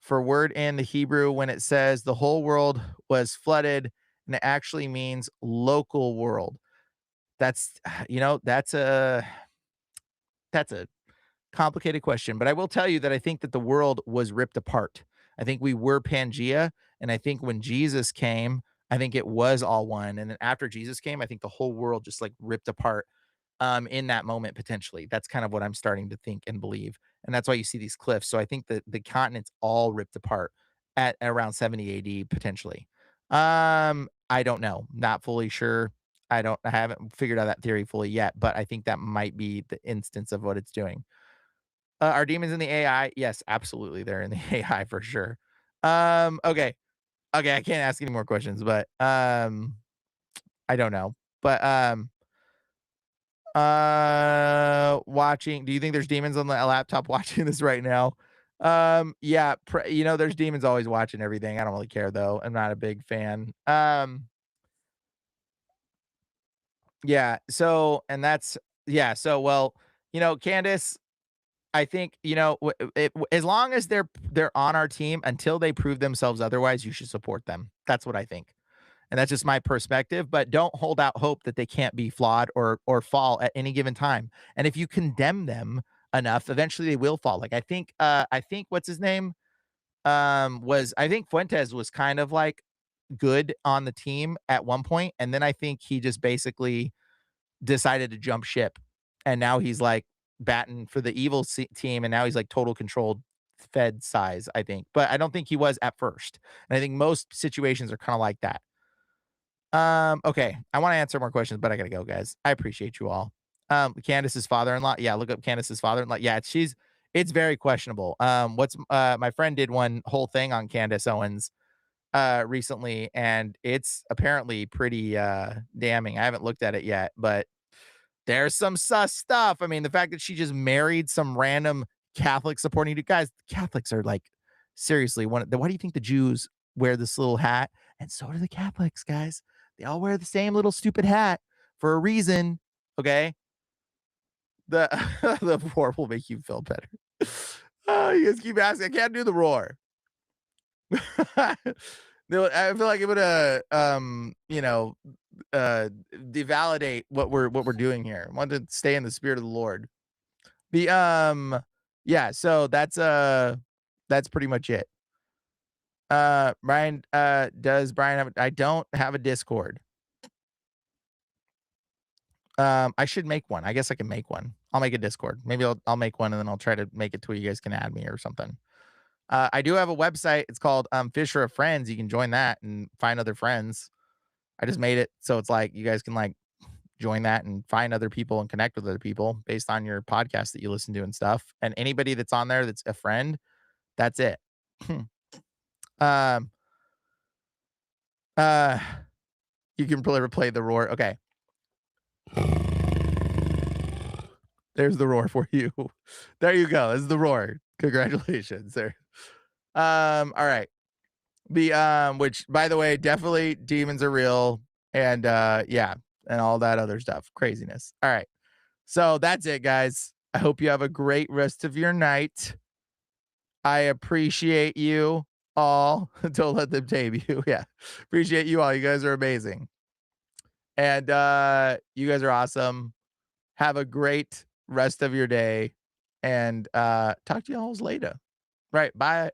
for word in the Hebrew when it says the whole world was flooded and it actually means local world? That's, that's a complicated question, but I will tell you that I think that the world was ripped apart. I think we were Pangea, and I think when Jesus came, I think it was all one. And then after Jesus came, I think the whole world just like ripped apart. in that moment potentially. That's kind of what I'm starting to think and believe, and that's why you see these cliffs. So I think that the continents all ripped apart at around 70 AD potentially. I don't know, not fully sure. I haven't figured out that theory fully yet, but I think that might be the instance of what it's doing. Are demons in the AI? Yes, absolutely, they're in the AI for sure. Okay, okay, I can't ask any more questions, but I don't know, but watching do you think there's demons on the laptop watching this right now? Yeah, there's demons always watching everything. I don't really care though. I'm not a big fan. Yeah, so and that's yeah, so well, Candace, I think, as long as they're on our team until they prove themselves otherwise, you should support them. That's what I think. And that's just my perspective, but don't hold out hope that they can't be flawed or fall at any given time. And if you condemn them enough, eventually they will fall. Like I think what's his name? Was I think Fuentes was kind of like good on the team at one point, and then I think he just basically decided to jump ship. And now he's like batting for the evil team, and now he's like total controlled Fed size, I think. But I don't think he was at first. And I think most situations are kind of like that. Okay. I want to answer more questions, but I gotta go, guys. I appreciate you all. Candace's father-in-law. Yeah, look up Candace's father-in-law. Yeah, it's very questionable. What's my friend did one whole thing on Candace Owens recently, and it's apparently pretty damning. I haven't looked at it yet, but there's some sus stuff. I mean, the fact that she just married some random Catholic supporting you guys, Catholics are like seriously why do you think the Jews wear this little hat? And so do the Catholics, guys. They all wear the same little stupid hat for a reason. Okay. The the roar will make you feel better. Oh, you guys keep asking. I can't do the roar. No, I feel like it would devalidate what we're doing here. I want to stay in the spirit of the Lord. The yeah, so that's pretty much it. Brian, does Brian have I don't have a Discord. I should make one. I guess I can make one. I'll make a Discord. Maybe I'll make one and then I'll try to make it to where you guys can add me or something. I do have a website. It's called Fisher of Friends. You can join that and find other friends. I just made it so it's like you guys can like join that and find other people and connect with other people based on your podcast that you listen to and stuff. And anybody that's on there that's a friend, that's it. um, uh, you can play the roar. Okay, there's the roar for you. There you go. This is the roar. Congratulations, there. All right. Which by the way, definitely demons are real, and yeah, and all that other stuff, craziness. All right. So that's it, guys. I hope you have a great rest of your night. I appreciate you all. Don't let them tame you. Yeah. Appreciate you all. You guys are amazing. And you guys are awesome. Have a great rest of your day. And talk to y'all later. Right. Bye.